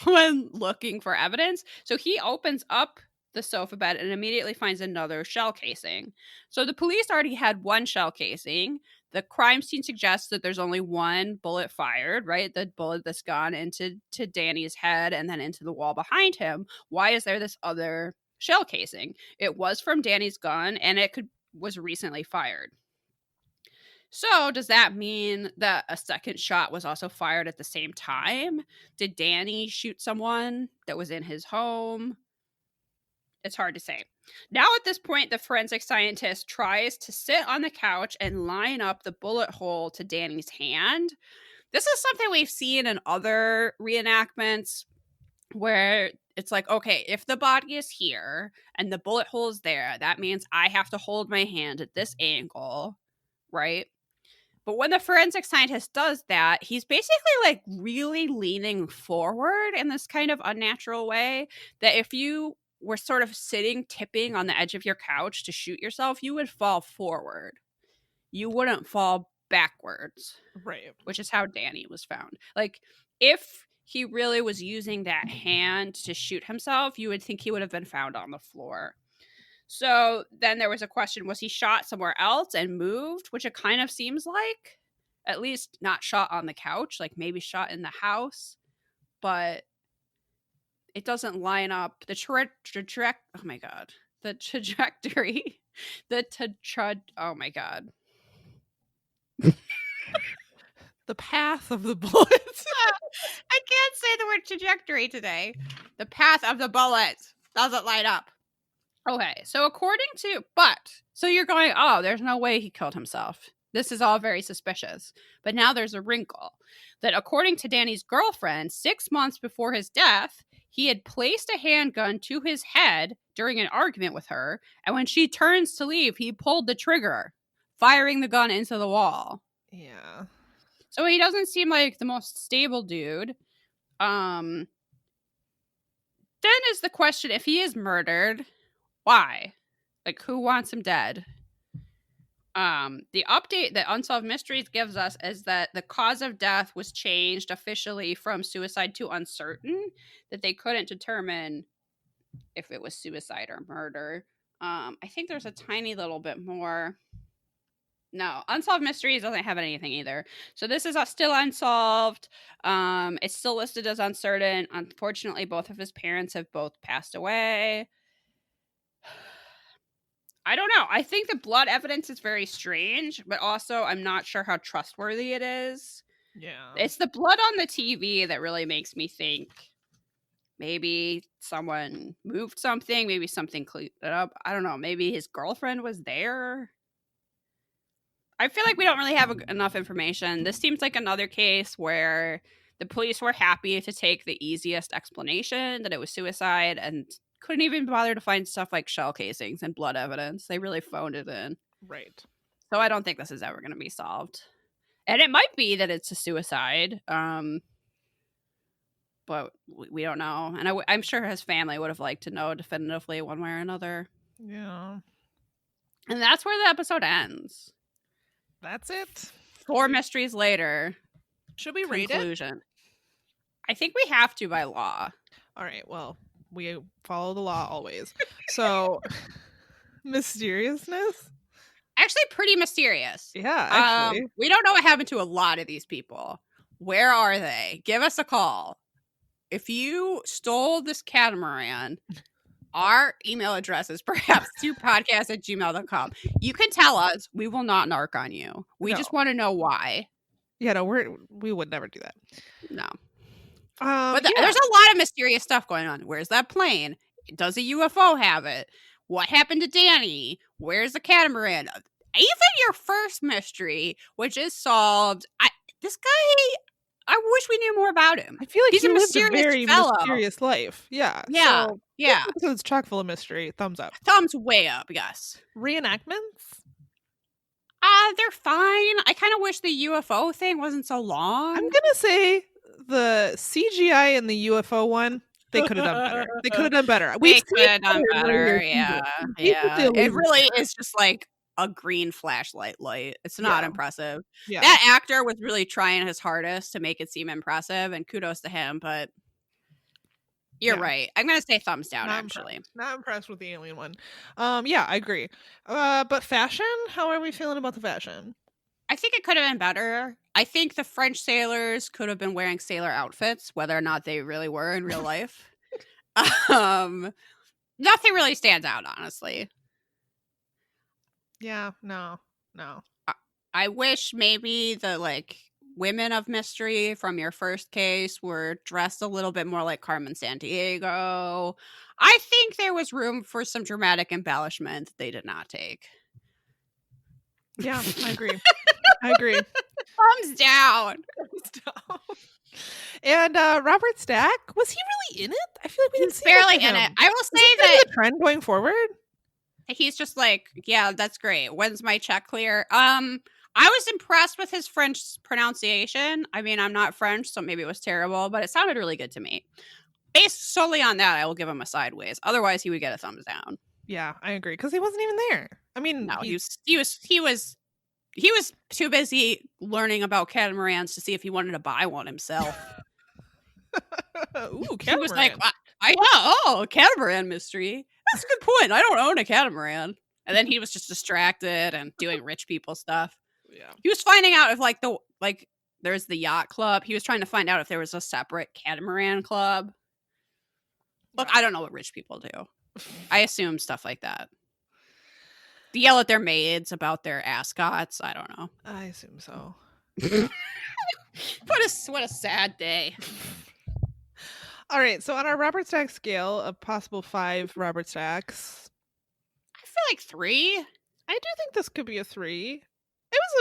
when looking for evidence. So he opens up the sofa bed and immediately finds another shell casing. So the police already had one shell casing. The crime scene suggests that there's only one bullet fired, right? The bullet that's gone into Danny's head and then into the wall behind him. Why is there this other shell casing? It was from Danny's gun and it was recently fired. So does that mean that a second shot was also fired at the same time? Did Danny shoot someone that was in his home? It's hard to say. Now at this point, the forensic scientist tries to sit on the couch and line up the bullet hole to Danny's hand. This is something we've seen in other reenactments where it's like, okay, if the body is here and the bullet hole is there, that means I have to hold my hand at this angle, right? But when the forensic scientist does that, he's basically like really leaning forward in this kind of unnatural way that if you were sort of tipping on the edge of your couch to shoot yourself, you would fall forward. You wouldn't fall backwards. Right. Which is how Danny was found. Like, if he really was using that hand to shoot himself, you would think he would have been found on the floor. So then there was a question, was he shot somewhere else and moved? Which it kind of seems like. At least not shot on the couch, like maybe shot in the house. But it doesn't line up. The trajectory. Oh my god. The path of the bullets. I can't say the word trajectory today. The path of the bullets doesn't line up. Okay, so so you're going, oh, there's no way he killed himself. This is all very suspicious. But now there's a wrinkle that according to Danny's girlfriend, 6 months before his death, he had placed a handgun to his head during an argument with her, and when she turns to leave, he pulled the trigger, firing the gun into the wall. Yeah. So he doesn't seem like the most stable dude. Then is the question, if he is murdered, why? Like, who wants him dead? The update that Unsolved Mysteries gives us is that the cause of death was changed officially from suicide to uncertain, that they couldn't determine if it was suicide or murder. I think there's a tiny little bit more. No, Unsolved Mysteries doesn't have anything either. So this is still unsolved. It's still listed as uncertain. Unfortunately, both of his parents have both passed away. I don't know. I think the blood evidence is very strange, but also I'm not sure how trustworthy it is. Yeah. It's the blood on the TV that really makes me think maybe someone moved something, maybe something cleaned it up. I don't know. Maybe his girlfriend was there. I feel like we don't really have enough information. This seems like another case where the police were happy to take the easiest explanation, that it was suicide, and couldn't even bother to find stuff like shell casings and blood evidence. They really phoned it in. Right. So I don't think this is ever going to be solved. And it might be that it's a suicide, but we don't know. And I'm sure his family would have liked to know definitively one way or another. Yeah. And that's where the episode ends. That's it. 4 mysteries later. Should we rate it? I think we have to by law. All right. Well, we follow the law always. So, mysteriousness? Actually, pretty mysterious. Yeah, actually. We don't know what happened to a lot of these people. Where are they? Give us a call. If you stole this catamaran, our email address is perhaps 2podcast@gmail.com. You can tell us. We will not narc on you. We just want to know why. Yeah, no, we would never do that. No. But there's a lot of mysterious stuff going on. Where's that plane? Does a UFO have it? What happened to Danny? Where's the catamaran? Even your first mystery, which is solved. This guy, I wish we knew more about him. I feel like he's a mysterious very fellow. Mysterious life. Yeah. Yeah. So, yeah. This episode's chock full of mystery. Thumbs up. Thumbs way up, yes. Reenactments? They're fine. I kind of wish the UFO thing wasn't so long. I'm gonna say the CGI in the UFO one They could have done better. They could have done better. They could have done better. Yeah. It really is just like a green flashlight light. It's not impressive. Yeah. That actor was really trying his hardest to make it seem impressive, and kudos to him, but you're right. I'm going to say thumbs down, actually. Not impressed with the alien one. Yeah, I agree. But fashion? How are we feeling about the fashion? I think it could have been better. I think the French sailors could have been wearing sailor outfits, whether or not they really were in real life. Nothing really stands out, honestly. Yeah, no. I wish maybe the women of mystery from your first case were dressed a little bit more like Carmen Sandiego. I think there was room for some dramatic embellishment they did not take. Yeah, I agree. I agree. Thumbs down. And Robert Stack, was he really in it? I feel like we didn't see barely in it. I will say that the trend going forward. He's just like, yeah, that's great. When's my check clear? I was impressed with his French pronunciation. I mean, I'm not French, so maybe it was terrible, but it sounded really good to me. Based solely on that, I will give him a sideways. Otherwise, he would get a thumbs down. Yeah, I agree, because he wasn't even there. I mean, no, he was too busy learning about catamarans to see if he wanted to buy one himself. Ooh, catamaran. He was like, catamaran mystery. That's a good point. I don't own a catamaran. And then he was just distracted and doing rich people stuff. Yeah. He was finding out if there's the yacht club. He was trying to find out if there was a separate catamaran club. Look, I don't know what rich people do. I assume stuff like that. They yell at their maids about their ascots. I don't know. I assume so. What a sad day. All right, so on our Robert Stack scale of possible 5 Robert Stacks, I feel like 3. I do think this could be a 3.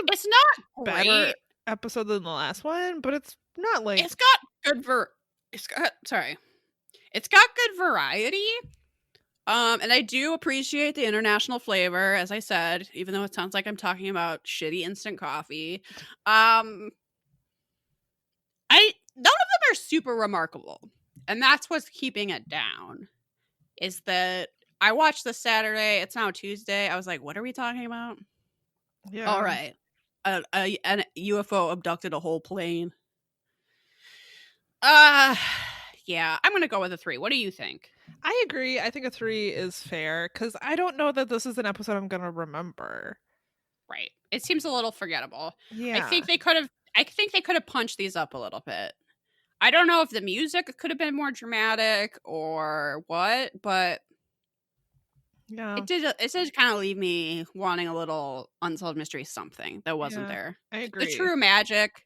It's not better great episode than the last one, but it's not like it's got good variety. And I do appreciate the international flavor, as I said, even though it sounds like I'm talking about shitty instant coffee. None of them are super remarkable. And that's what's keeping it down. Is that I watched this Saturday. It's now Tuesday. I was like, what are we talking about? Yeah. All right. An UFO abducted a whole plane. Yeah, I'm going to go with a 3. What do you think? I agree. I think a 3 is fair because I don't know that this is an episode I'm going to remember. Right. It seems a little forgettable. Yeah. I think they could have punched these up a little bit. I don't know if the music could have been more dramatic or what, but yeah, it did kind of leave me wanting a little unsolved mystery something that wasn't there. I agree. The true magic.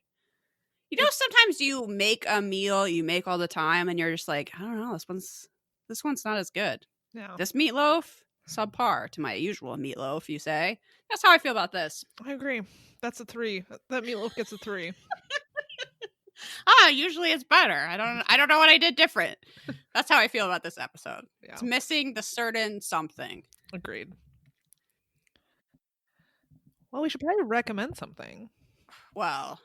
You know, sometimes you make a meal you make all the time and you're just like, I don't know, this one's not as good. No. This meatloaf, subpar to my usual meatloaf, you say. That's how I feel about this. I agree. That's a 3. That meatloaf gets a 3. Usually it's better. I don't know what I did different. That's how I feel about this episode. Yeah. It's missing the certain something. Agreed. Well, we should probably recommend something. Well,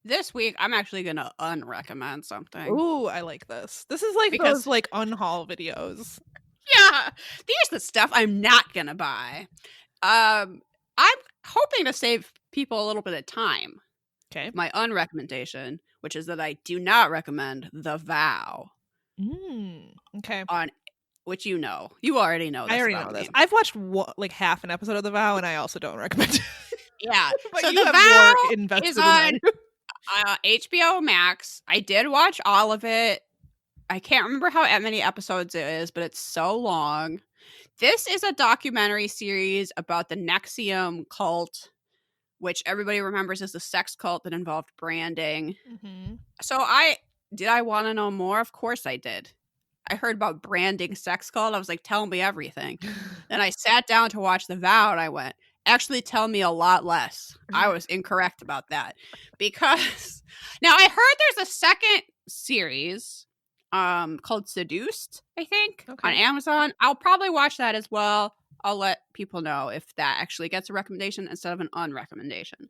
this week I'm actually gonna unrecommend something. Ooh, I like this. This is like those unhaul videos. Yeah, these are the stuff I'm not gonna buy. I'm hoping to save people a little bit of time. Okay. My unrecommendation, which is that I do not recommend The Vow. Okay. On which you already know this. I already know this. I've watched half an episode of The Vow, and I also don't recommend it. Yeah. But so you The have Vow more invested is in on that. HBO Max. I did watch all of it. I can't remember how many episodes it is, but it's so long. This is a documentary series about the Nexium cult, which everybody remembers as the sex cult that involved branding. Mm-hmm. So I want to know more? Of course I did. I heard about branding sex cult. I was like, tell me everything. Then I sat down to watch The Vow and I went, actually tell me a lot less. I was incorrect about that. Because now I heard there's a second series called Seduced, I think, on Amazon. I'll probably watch that as well. I'll let people know if that actually gets a recommendation instead of an unrecommendation.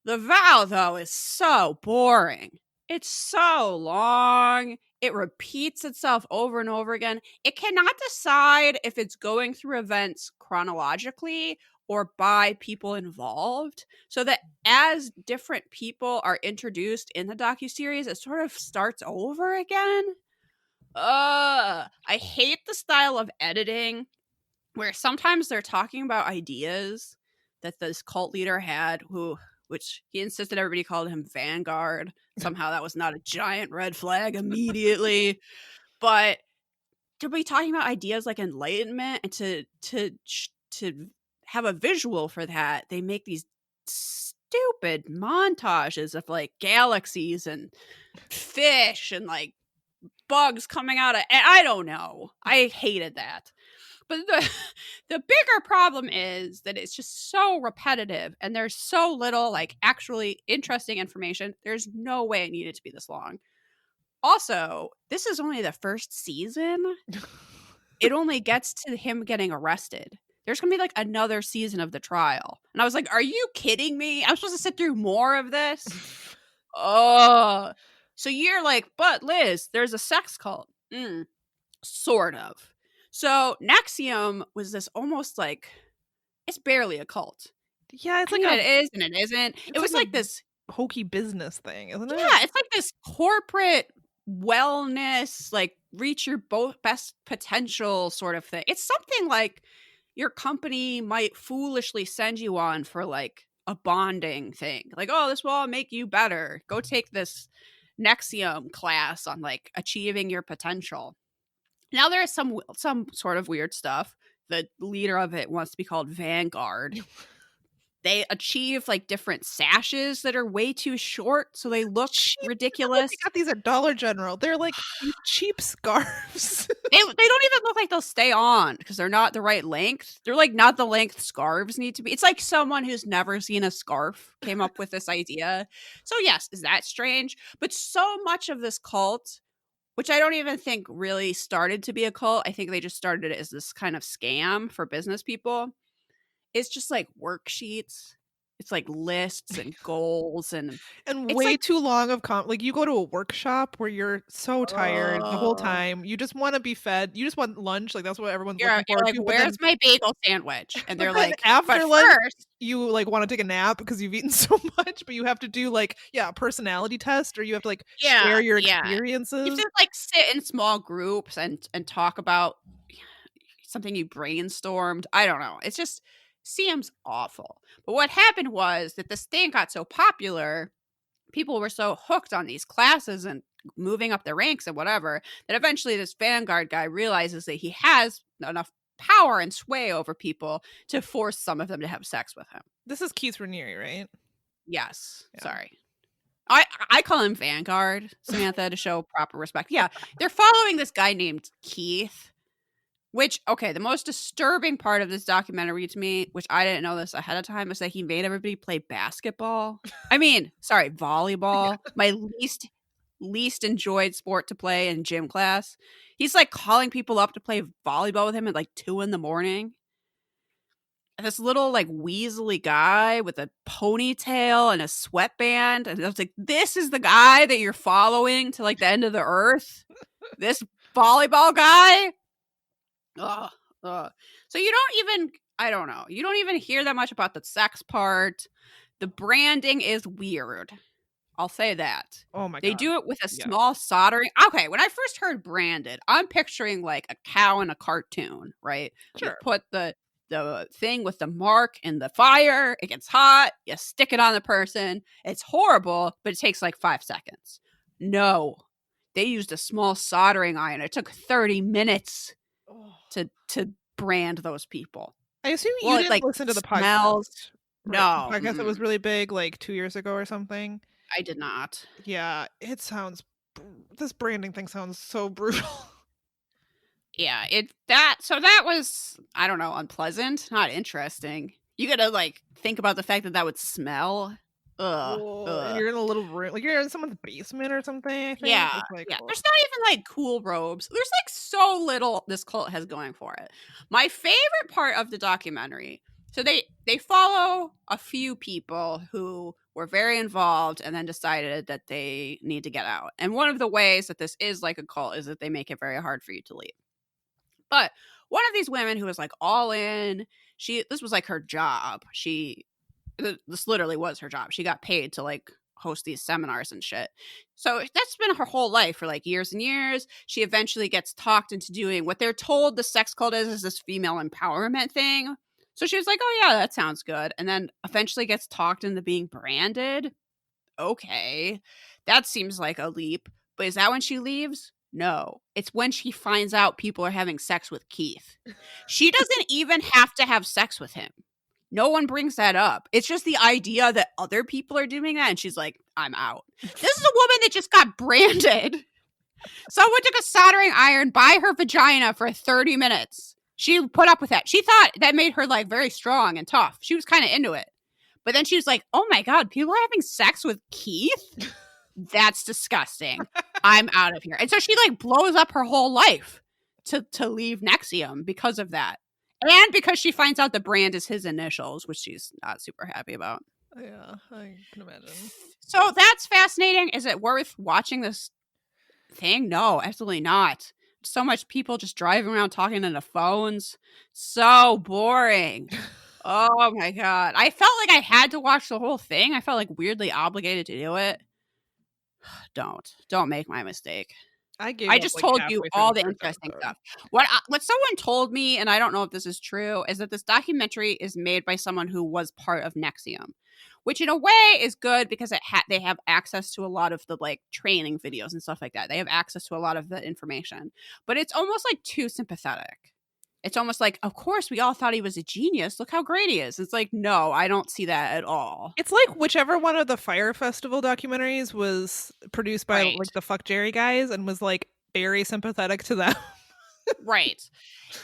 The Vow, though, is so boring. It's so long. It repeats itself over and over again. It cannot decide if it's going through events chronologically or by people involved, so that as different people are introduced in the docuseries, it sort of starts over again. I hate the style of editing where sometimes they're talking about ideas that this cult leader had, which he insisted everybody called him Vanguard. Somehow that was not a giant red flag immediately. But to be talking about ideas like enlightenment, and to have a visual for that, they make these stupid montages of like galaxies and fish and like bugs coming out of, and I don't know. I hated that. But the bigger problem is that it's just so repetitive and there's so little like actually interesting information. There's no way it needed to be this long. Also, this is only the first season. It only gets to him getting arrested. There's going to be like another season of the trial. And I was like, are you kidding me? I'm supposed to sit through more of this? Oh. So you're like, but Liz, there's a sex cult. Sort of. So NXIVM was this almost like, it's barely a cult. Yeah, it's I like mean, it is and it isn't. It was like this hokey business thing, isn't it? Yeah, it's like this corporate wellness, like reach your best potential sort of thing. It's something like your company might foolishly send you on for like a bonding thing. Like, oh, this will all make you better. Go take this NXIVM class on like achieving your potential. Now there is some sort of weird stuff. The leader of it wants to be called Vanguard. They achieve like different sashes that are way too short, so they look ridiculous. They got these at Dollar General. They're like these cheap scarves. They don't even look like they'll stay on because they're not the right length. They're like not the length scarves need to be. It's like someone who's never seen a scarf came up with this idea. So yes, is that strange? But so much of this cult, which I don't even think really started to be a cult, I think they just started it as this kind of scam for business people. It's just like worksheets. It's like lists and goals and way like, too long of like you go to a workshop where you're so tired the whole time. You just want to be fed. You just want lunch. Like that's what everyone's looking for. Like, where's my bagel sandwich? And they're like, after lunch, you like want to take a nap because you've eaten so much, but you have to do like a personality test, or you have to like share your experiences. You have to like sit in small groups and talk about something you brainstormed. I don't know. It's just seems awful. But what happened was that this thing got so popular, people were so hooked on these classes and moving up the ranks and whatever, that eventually this Vanguard guy realizes that he has enough power and sway over people to force some of them to have sex with him. This is Keith Raniere, right? Yes. Yeah. Sorry. I call him Vanguard, Samantha, to show proper respect. Yeah. They're following this guy named Keith. Which, okay, the most disturbing part of this documentary to me, which I didn't know this ahead of time, is that he made everybody play basketball. Volleyball. My least enjoyed sport to play in gym class. He's like calling people up to play volleyball with him at like 2 a.m. And this little like weaselly guy with a ponytail and a sweatband. And I was like, this is the guy that you're following to like the end of the earth? This volleyball guy? So you don't even hear that much about the sex part. The branding is weird. I'll say that. Oh my god. They do it with a small soldering. Okay, when I first heard branded, I'm picturing like a cow in a cartoon, right? Sure. You put the thing with the mark in the fire, it gets hot, you stick it on the person. It's horrible, but it takes like 5 seconds. No. They used a small soldering iron. It took 30 minutes to brand those people. I assume you didn't like listen to the podcast. No. The podcast that was really big like 2 years ago or something. I did not. Yeah, this branding thing sounds so brutal. Yeah, that was, I don't know, unpleasant, not interesting. You gotta like think about the fact that would smell. And you're in a little room, like you're in someone's basement or something, I think. Yeah, There's not even like cool robes. There's like so little this cult has going for it. My favorite part of the documentary, so they follow a few people who were very involved and then decided that they need to get out. And one of the ways that this is like a cult is that they make it very hard for you to leave. But one of these women who was like all in, this was like her job. This literally was her job. She got paid to like host these seminars and shit. So that's been her whole life for like years and years. She eventually gets talked into doing what they're told the sex cult is this female empowerment thing. So she was like, oh yeah, that sounds good. And then eventually gets talked into being branded. Okay, that seems like a leap. But is that when she leaves? No, it's when she finds out people are having sex with Keith. She doesn't even have to have sex with him. No one brings that up. It's just the idea that other people are doing that. And she's like, I'm out. This is a woman that just got branded. Someone took a soldering iron by her vagina for 30 minutes. She put up with that. She thought that made her like very strong and tough. She was kind of into it. But then she was like, oh my God, people are having sex with Keith? That's disgusting. I'm out of here. And so she like blows up her whole life to leave NXIVM because of that. And because she finds out the brand is his initials, which she's not super happy about. Yeah, I can imagine. So that's fascinating. Is it worth watching this thing? No, absolutely not. So much people just driving around talking on the phones. So boring. Oh my God. I felt like I had to watch the whole thing. I felt like weirdly obligated to do it. Don't make my mistake. I just told you all the interesting stuff. What someone told me, and I don't know if this is true, is that this documentary is made by someone who was part of NXIVM, which in a way is good because they have access to a lot of the like training videos and stuff like that. They have access to a lot of the information, but it's almost like too sympathetic. It's almost like, of course, we all thought he was a genius. Look how great he is. It's like, no, I don't see that at all. It's like whichever one of the Fire Festival documentaries was produced by like the Fuck Jerry guys and was like very sympathetic to them. Right.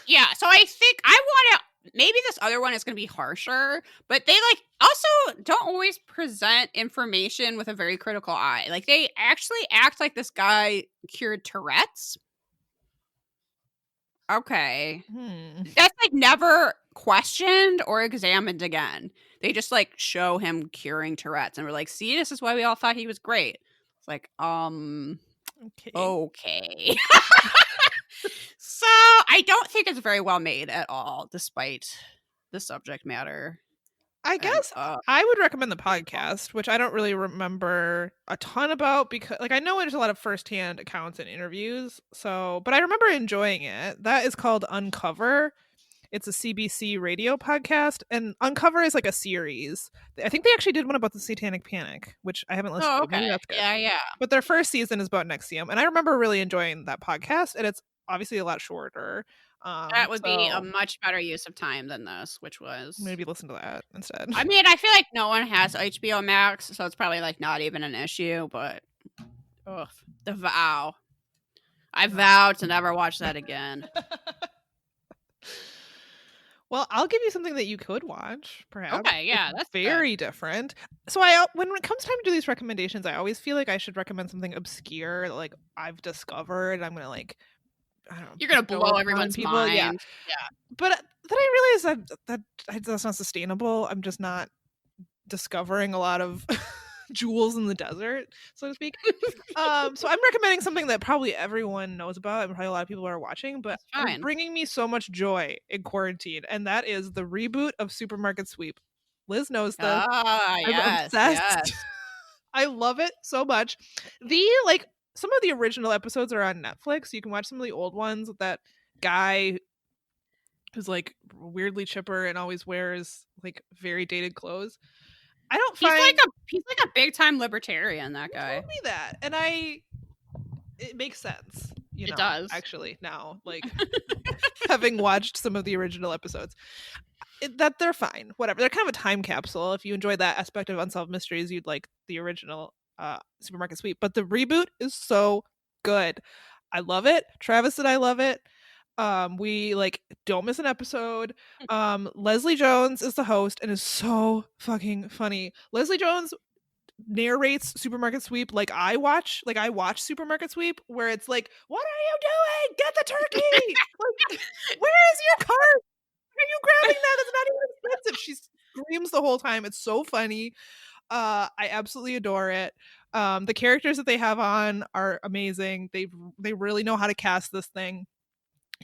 Yeah. So I think I want to, maybe this other one is going to be harsher, but they like also don't always present information with a very critical eye. Like they actually act like this guy cured Tourette's. Okay. That's like never questioned or examined again. They just like show him curing Tourette's and we're like, see, this is why we all thought he was great. It's like, okay. So I don't think it's very well made at all, despite the subject matter. I guess I would recommend the podcast, which I don't really remember a ton about because like I know there's a lot of firsthand accounts and interviews. So, but I remember enjoying it. That is called Uncover. It's a CBC radio podcast, and Uncover is like a series. I think they actually did one about the Satanic Panic, which I haven't listened to. Maybe that's good. Yeah. But their first season is about NXIVM, and I remember really enjoying that podcast, and it's obviously a lot shorter. That would be a much better use of time than this, which was maybe listen to that instead. I mean, I feel like no one has HBO Max, so it's probably like not even an issue. But the vow, I vow to never watch that again. Well, I'll give you something that you could watch, perhaps. Okay, yeah, that's very different. So when it comes time to do these recommendations, I always feel like I should recommend something obscure, like I've discovered. I'm gonna like. I don't know, you're gonna blow everyone's mind. Yeah. But then I realized that's not sustainable. I'm just not discovering a lot of jewels in the desert, so to speak. So I'm recommending something that probably everyone knows about and probably a lot of people are watching, but it's bringing me so much joy in quarantine, and that is the reboot of Supermarket Sweep. Liz knows this. I'm obsessed. Yes. I love it so much. Some of the original episodes are on Netflix. You can watch some of the old ones with that guy who's like weirdly chipper and always wears like very dated clothes. He's like a big time libertarian, that guy. Told me that, and it makes sense. It does actually now, like having watched some of the original episodes. That they're fine, whatever. They're kind of a time capsule. If you enjoy that aspect of Unsolved Mysteries, you'd like the original Supermarket Sweep, but the reboot is so good. I love it. Travis and I love it. We like don't miss an episode. Leslie Jones is the host and is so fucking funny. Leslie Jones narrates Supermarket Sweep like I watch Supermarket Sweep, where it's like, what are you doing? Get the turkey! Like, where is your cart? Are you grabbing that? It's not even expensive. She screams the whole time. It's so funny. I absolutely adore it. The characters that they have on are amazing. They really know how to cast this thing.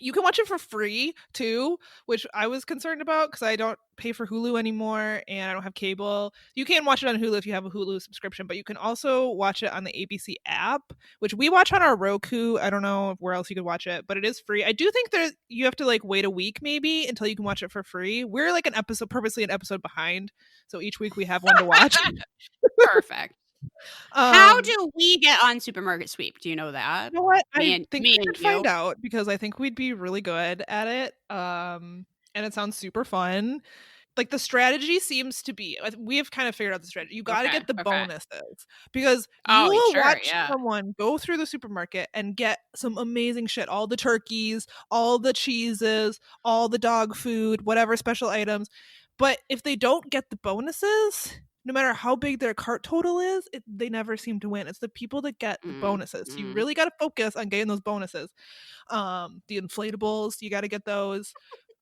You can watch it for free too, which I was concerned about because I don't pay for Hulu anymore and I don't have cable. You can watch it on Hulu if you have a Hulu subscription, but you can also watch it on the ABC app, which we watch on our Roku. I don't know where else you could watch it, but it is free. I do think you have to like wait a week maybe until you can watch it for free. We're like purposely an episode behind, so each week we have one to watch. Perfect. How do we get on Supermarket Sweep? Do you know that? You know what? Me I and think me we and should you. find out because I think we'd be really good at it. And it sounds super fun. Like the strategy seems to be, we have kind of figured out the strategy. You got to get the bonuses because you will watch someone go through the supermarket and get some amazing shit. All the turkeys, all the cheeses, all the dog food, whatever special items. But if they don't get the bonuses, no matter how big their cart total is, they never seem to win. It's the people that get the bonuses. So you really got to focus on getting those bonuses. The inflatables, you got to get those.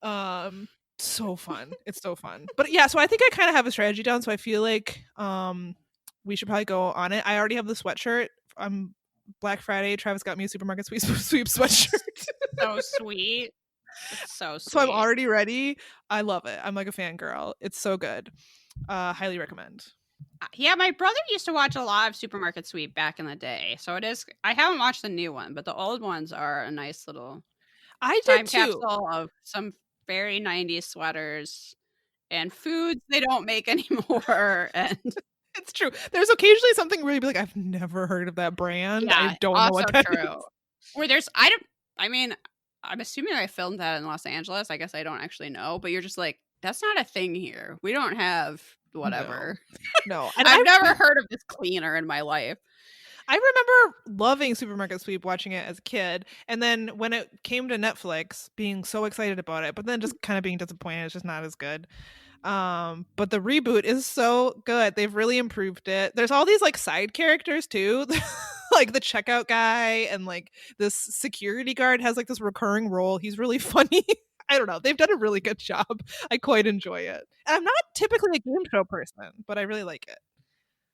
So fun. It's so fun. But yeah, so I think I kind of have a strategy down. So I feel like we should probably go on it. I already have the sweatshirt. Black Friday, Travis got me a Supermarket Sweep sweatshirt. So sweet. It's so sweet. So I'm already ready. I love it. I'm like a fangirl. It's so good. Highly recommend. Yeah, my brother used to watch a lot of Supermarket Sweep back in the day. So it is. I haven't watched the new one, but the old ones are a nice little time capsule of some very 90s sweaters and foods they don't make anymore. And it's true. There's occasionally something where you'd be like, I've never heard of that brand. Yeah, I don't know what that is. Or I'm assuming I filmed that in Los Angeles. I guess I don't actually know, but you're just like, that's not a thing here. We don't have whatever. No. And I've never heard of this cleaner in my life. I remember loving Supermarket Sweep, watching it as a kid, and then when it came to Netflix, being so excited about it, but then just kind of being disappointed. It's just not as good. But the reboot is so good. They've really improved it. There's all these like side characters too. Like the checkout guy and like this security guard has like this recurring role. He's really funny. I don't know. They've done a really good job. I quite enjoy it. And I'm not typically a game show person, but I really like it.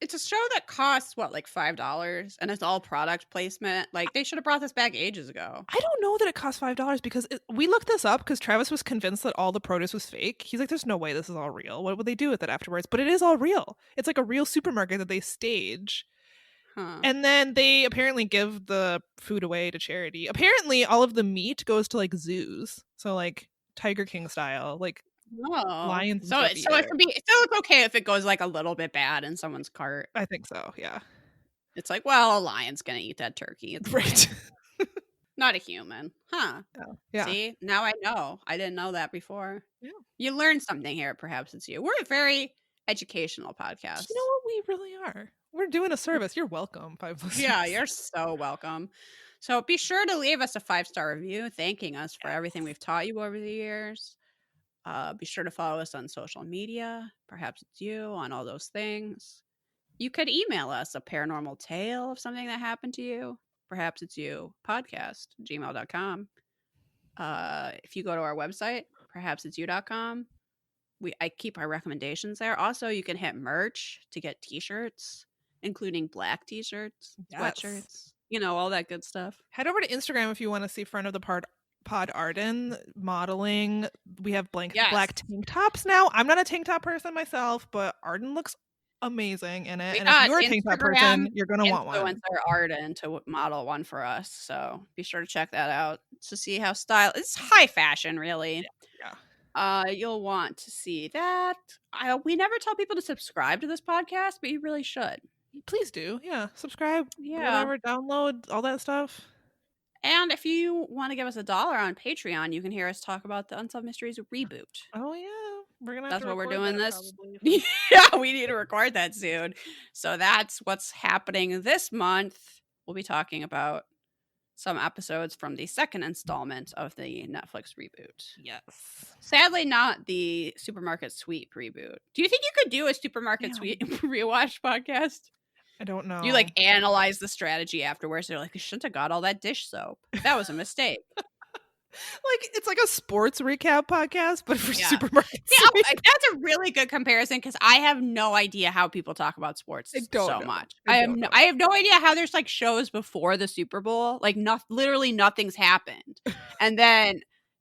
It's a show that costs like $5 and it's all product placement. Like they should have brought this back ages ago. I don't know that it costs $5 because we looked this up because Travis was convinced that all the produce was fake. He's like, there's no way this is all real. What would they do with it afterwards? But it is all real. It's like a real supermarket that they stage. And then they apparently give the food away to charity. Apparently all of the meat goes to like zoos. So like Tiger King style, like lions. So it's okay if it goes like a little bit bad in someone's cart. I think so. Yeah. It's like, well, a lion's gonna eat that turkey. It's right. Not a human, huh? Oh, yeah. See, now I know. I didn't know that before. Yeah. You learned something here. Perhaps it's you. We're a very educational podcast. You know what? We really are. We're doing a service. You're welcome, 5 listeners. Yeah, you're so welcome. So be sure to leave us a 5-star review thanking us for everything we've taught you over the years. Be sure to follow us on social media. Perhaps it's you on all those things. You could email us a paranormal tale of something that happened to you. Perhaps it's you, podcast@gmail.com. If you go to our website, perhapsitsyou.com, I keep our recommendations there. Also, you can hit merch to get t-shirts, including black t-shirts, sweatshirts, all that good stuff. Head over to Instagram if you want to see friend of the pod Arden modeling. We have black tank tops now. I'm not a tank top person myself, but Arden looks amazing in it. And if you're a tank top person, you're going to want one. Influencer Arden to model one for us. So be sure to check that out to see how it's high fashion, really. Yeah. You'll want to see that. We never tell people to subscribe to this podcast, but you really should. Please do. Yeah. Subscribe. Yeah. Whatever. Download. All that stuff. And if you want to give us $1 on Patreon, you can hear us talk about the Unsolved Mysteries reboot. Oh, yeah. We're gonna. That's what we're doing this. Yeah, we need to record that soon. So that's what's happening this month. We'll be talking about some episodes from the second installment of the Netflix reboot. Yes. Sadly, not the Supermarket Sweep reboot. Do you think you could do a Supermarket Sweep rewatch podcast? I don't know. You analyze the strategy afterwards. They're like, you shouldn't have got all that dish soap. That was a mistake. Like, it's like a sports recap podcast, but for Yeah. supermarket Yeah, sweep. that's a really good comparison because I have no idea how people talk about sports I don't so know. much. I I don't know. have no idea how there's like shows before the Super Bowl. Like literally nothing's happened. And then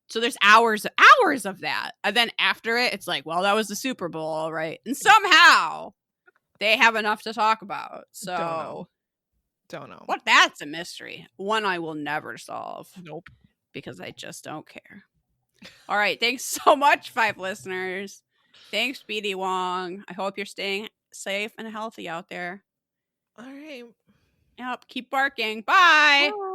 so there's hours of that. And then after it, it's like, well, that was the Super Bowl, right? And somehow they have enough to talk about. So Don't know. what? That's a mystery. One I will never solve. Nope. Because I just don't care. All right. Thanks so much, 5 listeners. Thanks, Speedy Wong. I hope you're staying safe and healthy out there. All right. Yep. Keep barking. Bye. Bye.